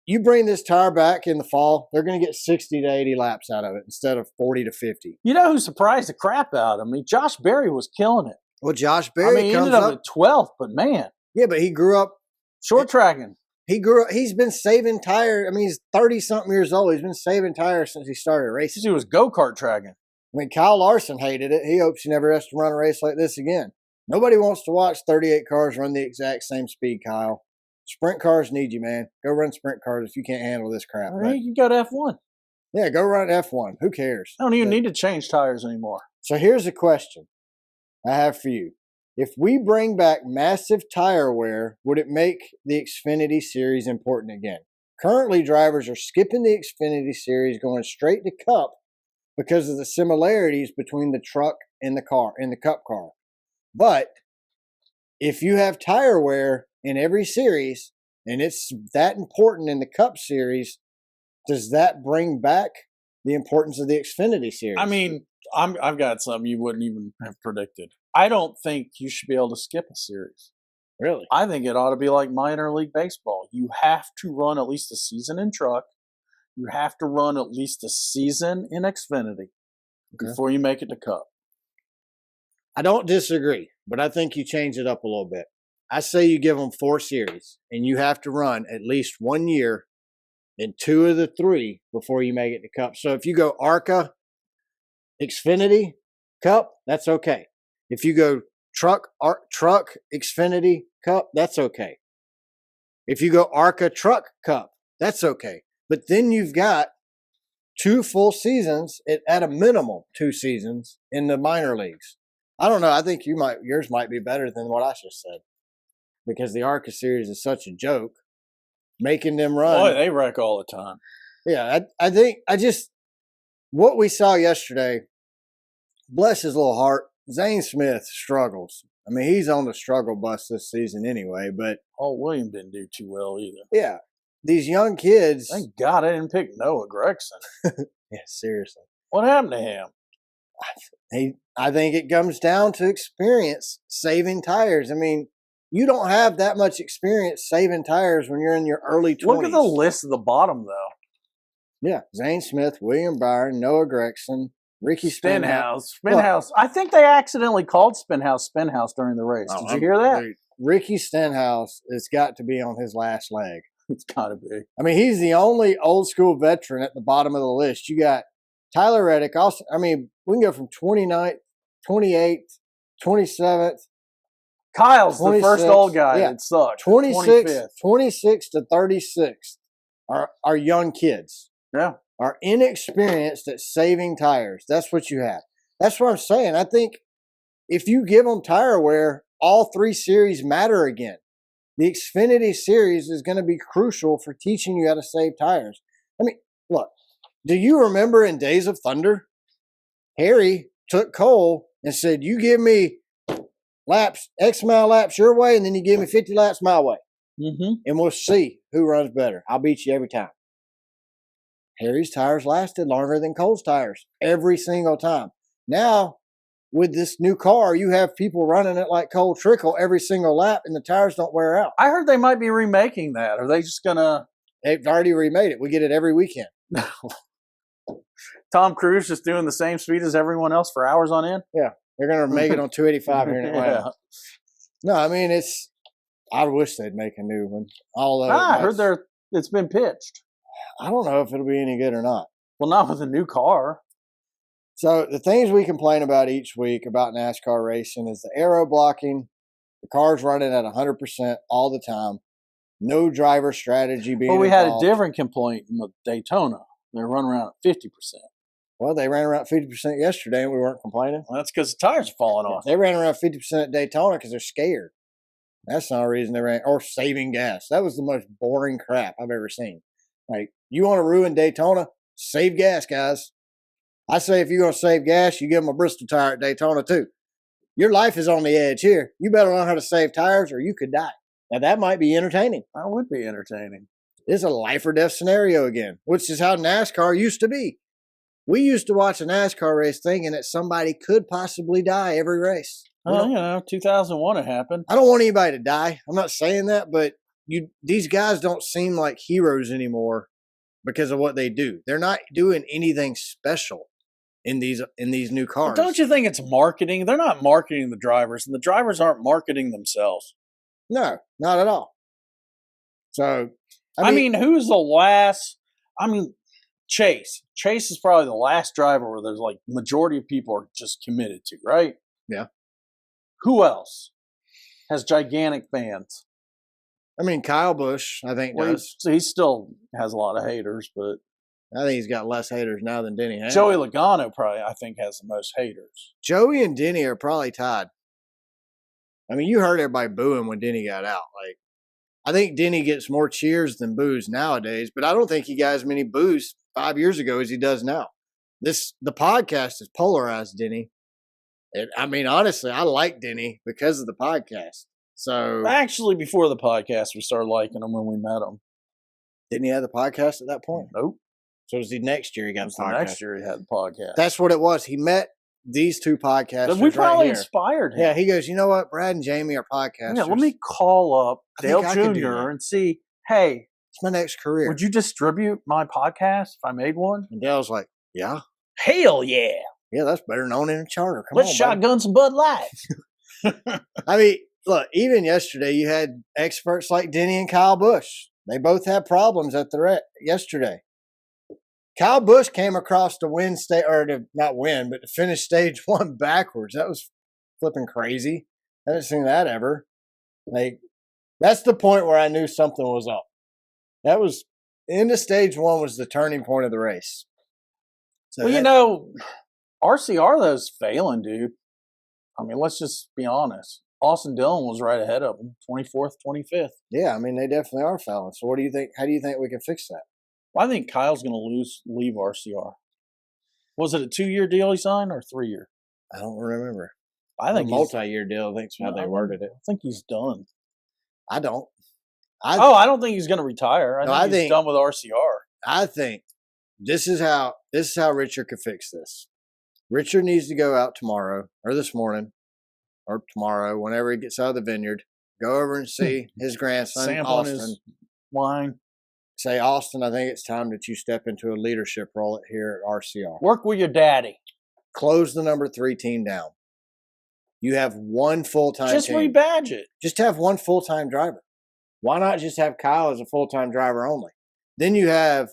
you bring this tire back in the fall, they're going to get 60 to 80 laps out of it instead of 40 to 50. You know who surprised the crap out of me? Josh Berry was killing it. Well, Josh Berry he ended up at 12th, but man. Yeah, but he grew up short tracking. He's been saving tires. I mean, he's 30-something years old. He's been saving tires since he started racing. He was go-kart tracking. I mean, Kyle Larson hated it. He hopes he never has to run a race like this again. Nobody wants to watch 38 cars run the exact same speed, Kyle. Sprint cars need you, man. Go run sprint cars if you can't handle this crap. Right, you can go to F1. Yeah, go run F1. Who cares? I don't even need to change tires anymore. So here's a question I have for you. If we bring back massive tire wear, would it make the Xfinity Series important again? Currently, drivers are skipping the Xfinity Series, going straight to Cup because of the similarities between the truck and the car, in the Cup car. But if you have tire wear in every series, and it's that important in the Cup Series, does that bring back the importance of the Xfinity Series? I mean, I've got something you wouldn't even have predicted. I don't think you should be able to skip a series. Really? I think it ought to be like minor league baseball. You have to run at least a season in truck. You have to run at least a season in Xfinity before you make it to Cup. I don't disagree, but I think you change it up a little bit. I say you give them 4 series, and you have to run at least 1 year in 2 of the 3 before you make it to Cup. So if you go ARCA, Xfinity, Cup, that's okay. If you go truck, Xfinity, Cup, that's okay. If you go ARCA, Truck, Cup, that's okay. But then you've got 2 full seasons, at a minimum 2 seasons in the minor leagues. I don't know. I think yours might be better than what I just said, because the ARCA series is such a joke. Making them run. Boy, they wreck all the time. Yeah, I think what we saw yesterday, bless his little heart, Zane Smith struggles. I mean, he's on the struggle bus this season anyway, but William didn't do too well either. Yeah. These young kids. Thank God I didn't pick Noah Gregson. Yeah, seriously. What happened to him? I think it comes down to experience saving tires. I mean, you don't have that much experience saving tires when you're in your early 20s. Look at the list at the bottom, though. Yeah, Zane Smith, William Byron, Noah Gregson, Ricky Stenhouse. Spinhouse. I think they accidentally called Spinhouse during the race. Did you hear that? Dude, Ricky Stenhouse has got to be on his last leg. It's got to be. I mean, he's the only old school veteran at the bottom of the list. You got Tyler Reddick. Also, I mean, we can go from 29th, 28th, 27th. Kyle's the first old guy that sucked. 26 to 36 are young kids. Yeah. Are inexperienced at saving tires. That's what you have. That's what I'm saying. I think if you give them tire wear, all 3 series matter again. The Xfinity series is going to be crucial for teaching you how to save tires. I mean, look, do you remember in Days of Thunder, Harry took Cole and said, you give me laps, X amount of laps your way, and then you give me 50 laps my way. Mm-hmm. And we'll see who runs better. I'll beat you every time. Harry's tires lasted longer than Cole's tires every single time. Now, with this new car, you have people running it like Cole Trickle every single lap, and the tires don't wear out. I heard they might be remaking that. Are they just going to? They've already remade it. We get it every weekend. Tom Cruise just doing the same speed as everyone else for hours on end? Yeah. They're going to make it on 285 here in Atlanta. Yeah. No, I mean, I wish they'd make a new one. Although I heard it's been pitched. I don't know if it'll be any good or not. Well, not with a new car. So the things we complain about each week about NASCAR racing is the aero blocking, the cars running at 100% all the time, no driver strategy being Well, we had involved. a different complaint in the Daytona. They run around at 50%. Well, they ran around 50% yesterday and we weren't complaining. Well, that's because the tires are falling off. They ran around 50% at Daytona because they're scared. That's not a reason they ran, or saving gas. That was the most boring crap I've ever seen. Like, you want to ruin Daytona? Save gas, guys. I say if you're going to save gas, you give them a Bristol tire at Daytona too. Your life is on the edge here. You better learn how to save tires or you could die. Now, that might be entertaining. That would be entertaining. It's a life or death scenario again, which is how NASCAR used to be. We used to watch a NASCAR race thinking that somebody could possibly die every race. Well, 2001 it happened. I don't want anybody to die. I'm not saying that, but these guys don't seem like heroes anymore because of what they do. They're not doing anything special in these new cars. But don't you think it's marketing? They're not marketing the drivers, and the drivers aren't marketing themselves. No, not at all. So, I mean, who's the last? I mean, Chase. Chase is probably the last driver where there's like majority of people are just committed to, right? Yeah. Who else has gigantic fans? I mean, Kyle Busch, I think, does. He still has a lot of haters, but I think he's got less haters now than Denny has. Joey Logano probably, I think, has the most haters. Joey and Denny are probably tied. I mean, you heard everybody booing when Denny got out. Like, I think Denny gets more cheers than boos nowadays, but I don't think he got as many boos 5 years ago as he does now. The podcast has polarized Denny. I mean, honestly, I like Denny because of the podcast. So actually, before the podcast, we started liking him when we met him. Didn't he have the podcast at that point? Nope. So it was the next year he got the podcast. Next year he had the podcast. That's what it was. He met these two podcasters. We probably right inspired him. Yeah, he goes, you know what? Brad and Jamie are podcasters. Yeah, let me call up Dale Jr. and see, hey, it's my next career. Would you distribute my podcast if I made one? And Dale's like, yeah. Hell yeah. Yeah, that's better known in a charter. Let's shotgun some Bud Light. I mean, look, even yesterday you had experts like Denny and Kyle Busch. They both had problems at the yesterday. Kyle Busch came across to win to finish stage one backwards. That was flipping crazy. I haven't seen that ever. Like, that's the point where I knew something was up. That was into stage one was the turning point of the race. So well, RCR though is failing, dude. I mean, let's just be honest. Austin Dillon was right ahead of him, 24th, 25th. Yeah, I mean, they definitely are failing. So what do you think? How do you think we can fix that? Well, I think Kyle's going to leave RCR. Was it a 2-year deal he signed or 3-year? I don't remember. I think a multi-year deal. I think is how they worded it. I think he's done. I don't. I don't think he's going to retire. I think he's done with RCR. I think this is how Richard could fix this. Richard needs to go out tomorrow or this morning or tomorrow, whenever he gets out of the vineyard, go over and see his grandson, Sampling Austin. his wine. Say, Austin, I think it's time that you step into a leadership role here at RCR. Work with your daddy. Close the number 3 team down. You have one full-time Just team. rebadge it. Just have one full-time driver. Why not just have Kyle as a full-time driver only? Then you have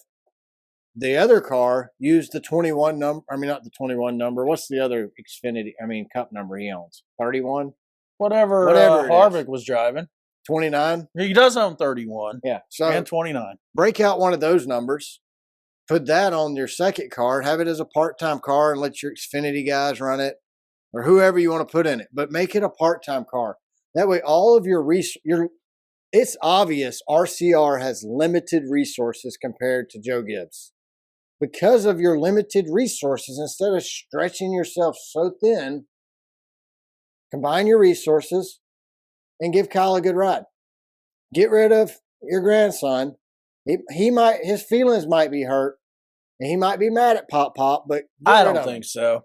the other car use the 21 number. I mean, not the 21 number. What's the other Cup number he owns? 31? Whatever Harvick was driving. 29? He does own 31. Yeah. So and 29. break out one of those numbers. Put that on your second car. Have it as a part-time car and let your Xfinity guys run it or whoever you want to put in it. But make it a part-time car. That way all of it's obvious RCR has limited resources compared to Joe Gibbs. Because of your limited resources, instead of stretching yourself so thin, combine your resources and give Kyle a good ride. Get rid of your grandson. His feelings might be hurt, and he might be mad at Pop, but I don't think so.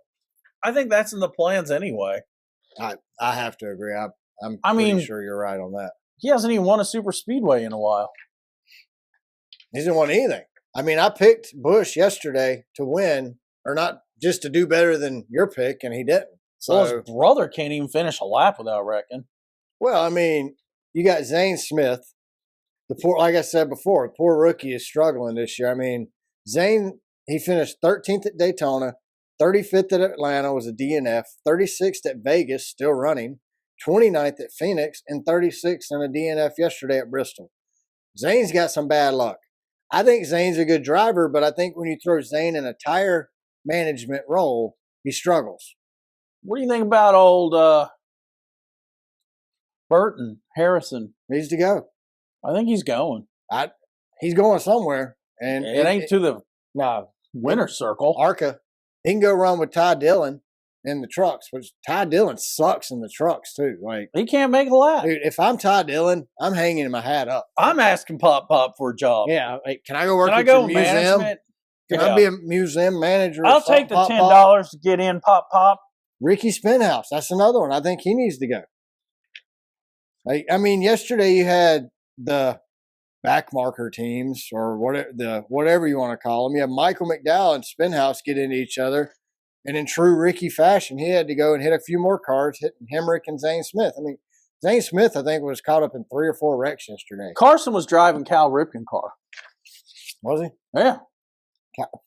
I think that's in the plans anyway. I have to agree. I'm pretty sure you're right on that. He hasn't even won a super speedway in a while. He hasn't won anything. I mean, I picked Busch yesterday to win, or not just to do better than your pick, and he didn't. So well, his brother can't even finish a lap without wrecking. Well, I mean, you got Zane Smith. Like I said before, the poor rookie is struggling this year. I mean, Zane, he finished 13th at Daytona, 35th at Atlanta was a DNF, 36th at Vegas, still running, 29th at Phoenix, and 36th in a DNF yesterday at Bristol. Zane's got some bad luck. I think Zane's a good driver, but I think when you throw Zane in a tire management role, he struggles. What do you think about old Burton Harrison? Needs to go. I think he's going. He's going somewhere, and it ain't to the winner's circle. ARCA. He can go run with Ty Dillon in the trucks, which Ty Dillon sucks in the trucks too. Like he can't make a lap. Dude, if I'm Ty Dillon, I'm hanging my hat up. I'm asking Pop for a job. Yeah, like, can I go work at your museum? Management? Can I be a museum manager? I'll take the $10 to get in, Pop. Ricky Spinhouse, that's another one. I think he needs to go. Like, I mean, yesterday you had the backmarker teams or whatever you want to call them. You have Michael McDowell and Spinhouse get into each other. And in true Ricky fashion, he had to go and hit a few more cars, hitting Hemrick and Zane Smith. I mean, Zane Smith, I think, was caught up in 3 or 4 wrecks yesterday. Carson was driving Cal Ripken car. Was he? Yeah.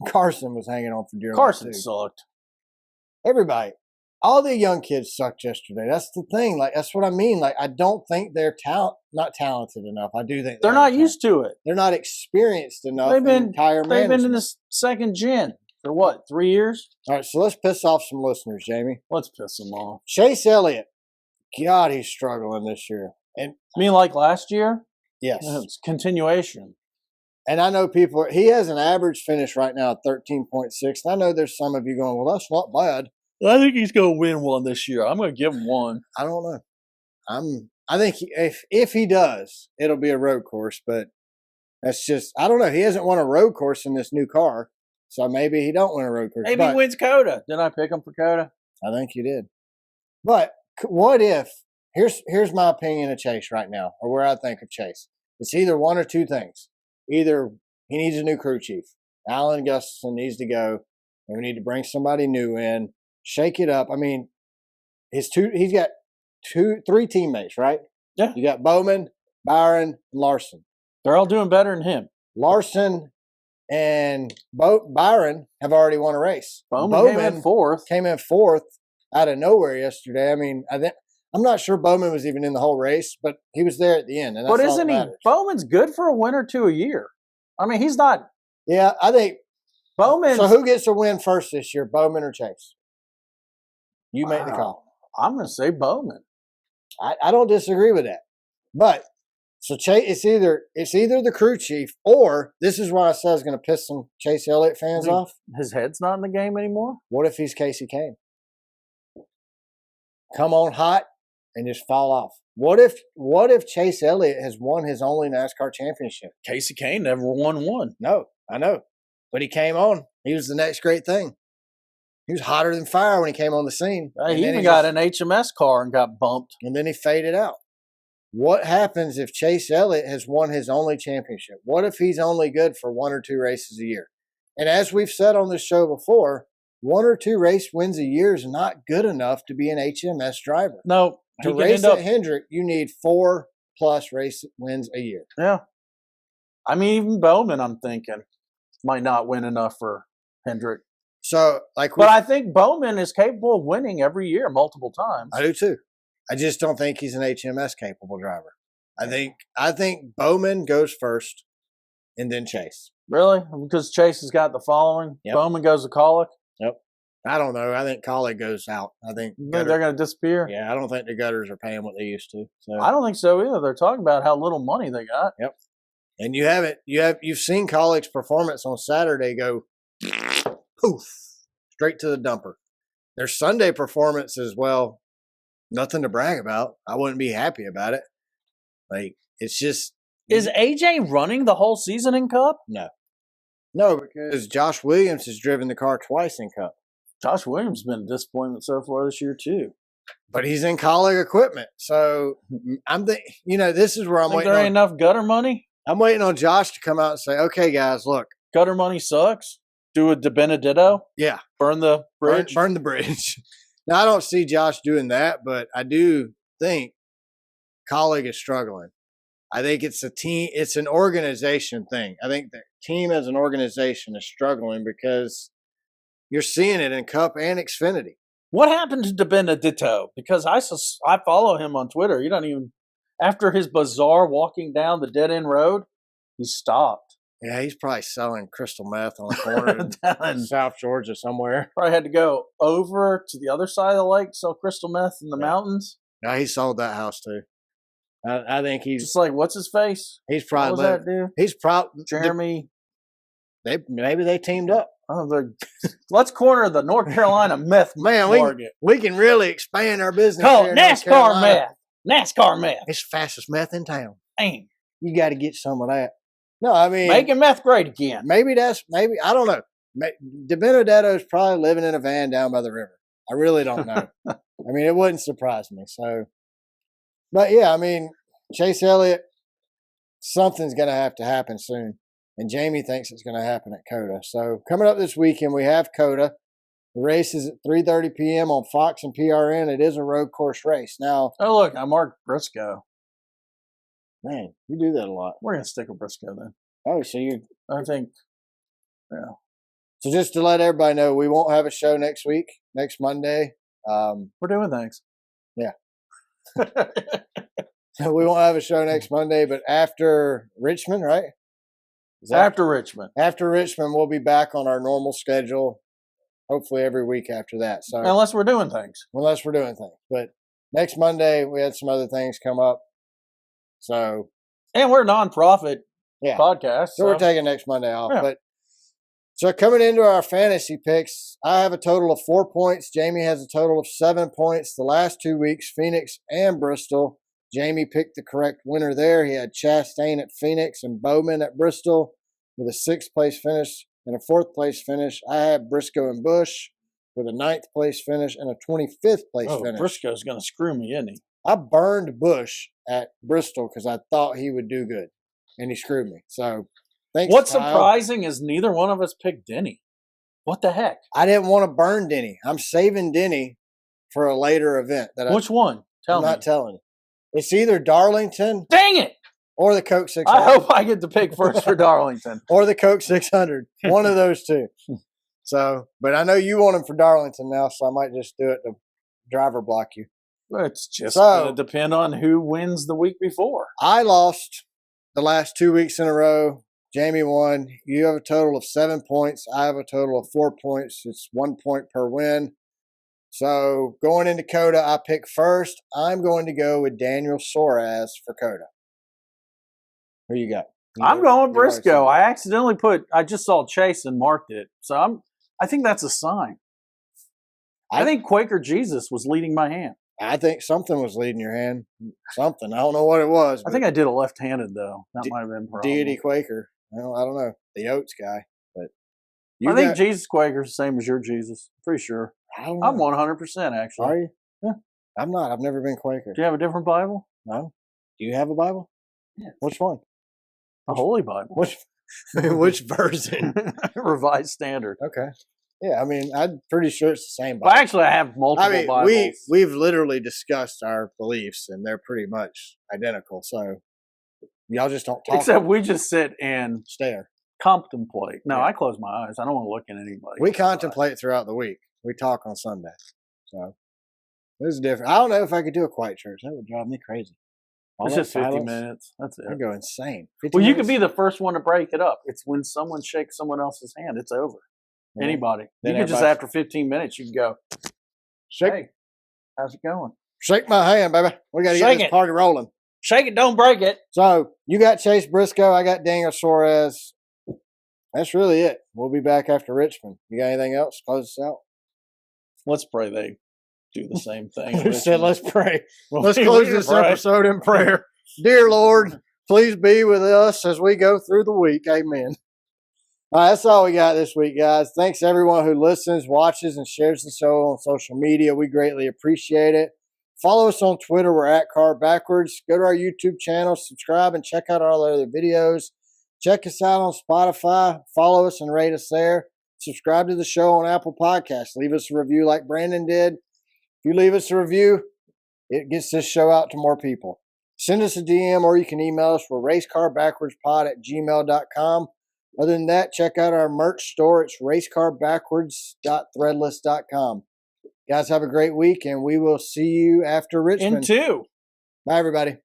Carson was hanging on for dear life. Carson sucked. Everybody. All the young kids sucked yesterday. That's the thing. Like, that's what I mean. Like, I don't think they're not talented enough. I do think they're not used to it. They're not experienced enough. They've been in the second gen for what, 3 years? All right, so let's piss off some listeners, Jamie. Let's piss them off. Chase Elliott. God, he's struggling this year. And you mean like last year? Yes. It's continuation. And I know he has an average finish right now at 13.6. And I know there's some of you going, well, that's not bad. I think he's going to win one this year. I'm going to give him one. I don't know. I think if he does, it'll be a road course. But that's just, I don't know. He hasn't won a road course in this new car. So maybe he don't win a road course. Maybe he wins COTA. Did I pick him for COTA? I think you did. But what if, here's my opinion of Chase right now, or where I think of Chase. It's either one or two things. Either he needs a new crew chief. Alan Gustafson needs to go, and we need to bring somebody new in, shake it up. I mean, he's got 3 teammates, right? Yeah. You got Bowman, Byron, and Larson. They're all doing better than him. Larson and Byron have already won a race. Bowman came in fourth out of nowhere yesterday. I mean, I'm not sure Bowman was even in the whole race, but he was there at the end. And that's but isn't he? Bowman's good for a win or two a year. I mean, he's not. Yeah, I think Bowman. So who gets to win first this year, Bowman or Chase? You make the call. I'm going to say Bowman. I don't disagree with that. But so Chase, it's either the crew chief, or this is why I said I was going to piss some Chase Elliott fans off. His head's not in the game anymore. What if he's Casey Kane? Come on hot and just fall off. What if Chase Elliott has won his only NASCAR championship? Casey Kane never won one. No, I know. But he came on. He was the next great thing. He was hotter than fire when he came on the scene. He even got an HMS car and got bumped. And then he faded out. What happens if Chase Elliott has won his only championship? What if he's only good for 1 or 2 races a year? And as we've said on this show before, 1 or 2 race wins a year is not good enough to be an HMS driver. No. To race at Hendrick, you need 4+ race wins a year. Yeah. I mean, even Bowman, I'm thinking, might not win enough for Hendrick. So, but I think Bowman is capable of winning every year multiple times. I do too. I just don't think he's an HMS capable driver. I think Bowman goes first, and then Chase. Really? Because Chase has got the following. Yep. Bowman goes to Colic. Yep. I don't know. I think Colic goes out. I think they're going to disappear. Yeah, I don't think the Gutters are paying what they used to. So. I don't think so either. They're talking about how little money they got. Yep. And you've seen Colic's performance on Saturday go poof straight to the dumper. Their Sunday performance as well. Nothing to brag about. I wouldn't be happy about it. Like, it's just. Is AJ running the whole season in Cup? No. No, because Josh Williams has driven the car twice in Cup. Josh Williams has been a disappointment so far this year, too. But he's in Colic equipment. So, this is where I'm waiting. There ain't enough gutter money? I'm waiting on Josh to come out and say, okay, guys, look. Gutter money sucks. Do a De Benedetto. Yeah. Burn the bridge. Burn the bridge. Now, I don't see Josh doing that, but I do think Colic is struggling. I think it's a team. It's an organization thing. I think the team as an organization is struggling because you're seeing it in Cup and Xfinity. What happened to De Benedetto? Because I follow him on Twitter. You don't even after his bizarre walking down the dead end road, he stopped. Yeah, he's probably selling crystal meth on the corner in South Georgia somewhere. Probably had to go over to the other side of the lake to sell crystal meth in the mountains. Yeah, he sold that house too. I think he's just like what's his face? He's probably what was that dude? He's probably Jeremy. Maybe they teamed up. Oh, let's corner the North Carolina meth market. We can really expand our business. Call it NASCAR meth. NASCAR meth. It's the fastest meth in town. Damn. You got to get some of that. No, I mean making meth great again. Maybe I don't know. De Benedetto's probably living in a van down by the river. I really don't know. I mean, it wouldn't surprise me. So, but yeah, I mean, Chase Elliott, something's going to have to happen soon, and Jamie thinks it's going to happen at COTA. So coming up this weekend, we have COTA. The race is at 3:30 p.m. on Fox and PRN. It is a road course race. Now, oh look, I marked Briscoe. Man, you do that a lot. We're going to stick with Briscoe then. Oh, so I think, yeah. So just to let everybody know, we won't have a show next week, next Monday. We're doing things. Yeah. So we won't have a show next Monday, but after Richmond, right? After Richmond. After Richmond, we'll be back on our normal schedule, hopefully every week after that. So unless we're doing things. But next Monday, we had some other things come up. So, and we're a nonprofit podcast. So we're taking next Monday off. Yeah. But so coming into our fantasy picks, I have a total of 4 points. Jamie has a total of 7 points. The last 2 weeks, Phoenix and Bristol. Jamie picked the correct winner there. He had Chastain at Phoenix and Bowman at Bristol with a 6th place finish and a 4th place finish. I had Briscoe and Busch with a 9th place finish and a 25th place finish. Briscoe's going to screw me, isn't he? I burned Busch at Bristol because I thought he would do good, and he screwed me. So, thanks. What's surprising is neither one of us picked Denny. What the heck? I didn't want to burn Denny. I'm saving Denny for a later event. Which one? I'm not telling you. It's either Darlington. Dang it! Or the Coke 600. I hope I get to pick first for Darlington. Or the Coke 600. One of those two. So, but I know you want him for Darlington now, so I might just do it to driver block you. It's just going to depend on who wins the week before. I lost the last 2 weeks in a row. Jamie won. You have a total of 7 points. I have a total of 4 points. It's 1 point per win. So going into COTA, I pick first. I'm going to go with Daniel Suarez for COTA. Who you got? I'm going with Briscoe. I just saw Chase and marked it. So I think that's a sign. I think Quaker Jesus was leading my hand. I think something was leading your hand. Something. I don't know what it was. I think I did a left-handed, though. That might have been a problem. Deity Quaker. Well, I don't know. The Oats guy. But I think Jesus Quaker's the same as your Jesus. Pretty sure. I don't know. I'm 100% actually. Are you? Yeah. I'm not. I've never been Quaker. Do you have a different Bible? No. Do you have a Bible? Yeah. Which one? The Holy Bible. Which version? Revised Standard. Okay. Yeah, I mean, I'm pretty sure it's the same Bible. Well, actually, I have multiple Bibles. We've literally discussed our beliefs, and they're pretty much identical. So y'all just don't talk. Except we just sit and stare. Contemplate. No, Yeah. I close my eyes. I don't want to look at anybody. We contemplate throughout the week. We talk on Sunday. So this is different. I don't know if I could do a quiet church. That would drive me crazy. It's just 50 minutes. That's it. I'd go insane. Well, you could be the first one to break it up. It's when someone shakes someone else's hand, it's over. Yeah. Anybody. You could just, after 15 minutes, you can go, hey, how's it going? Shake my hand, baby. We got to get this party rolling. Shake it, don't break it. So you got Chase Briscoe. I got Daniel Suarez. That's really it. We'll be back after Richmond. You got anything else? Close us out. Let's pray they do the same thing. Who said let's pray? Let's close this episode in prayer. Dear Lord, please be with us as we go through the week. Amen. All right, that's all we got this week, guys. Thanks to everyone who listens, watches, and shares the show on social media. We greatly appreciate it. Follow us on Twitter. We're at Car Backwards. Go to our YouTube channel, subscribe, and check out all our other videos. Check us out on Spotify. Follow us and rate us there. Subscribe to the show on Apple Podcasts. Leave us a review like Brandon did. If you leave us a review, it gets this show out to more people. Send us a DM or you can email us. We're racecarbackwardspod@gmail.com. Other than that, check out our merch store. It's racecarbackwards.threadless.com. Guys, have a great week, and we will see you after Richmond. In 2. Bye, everybody.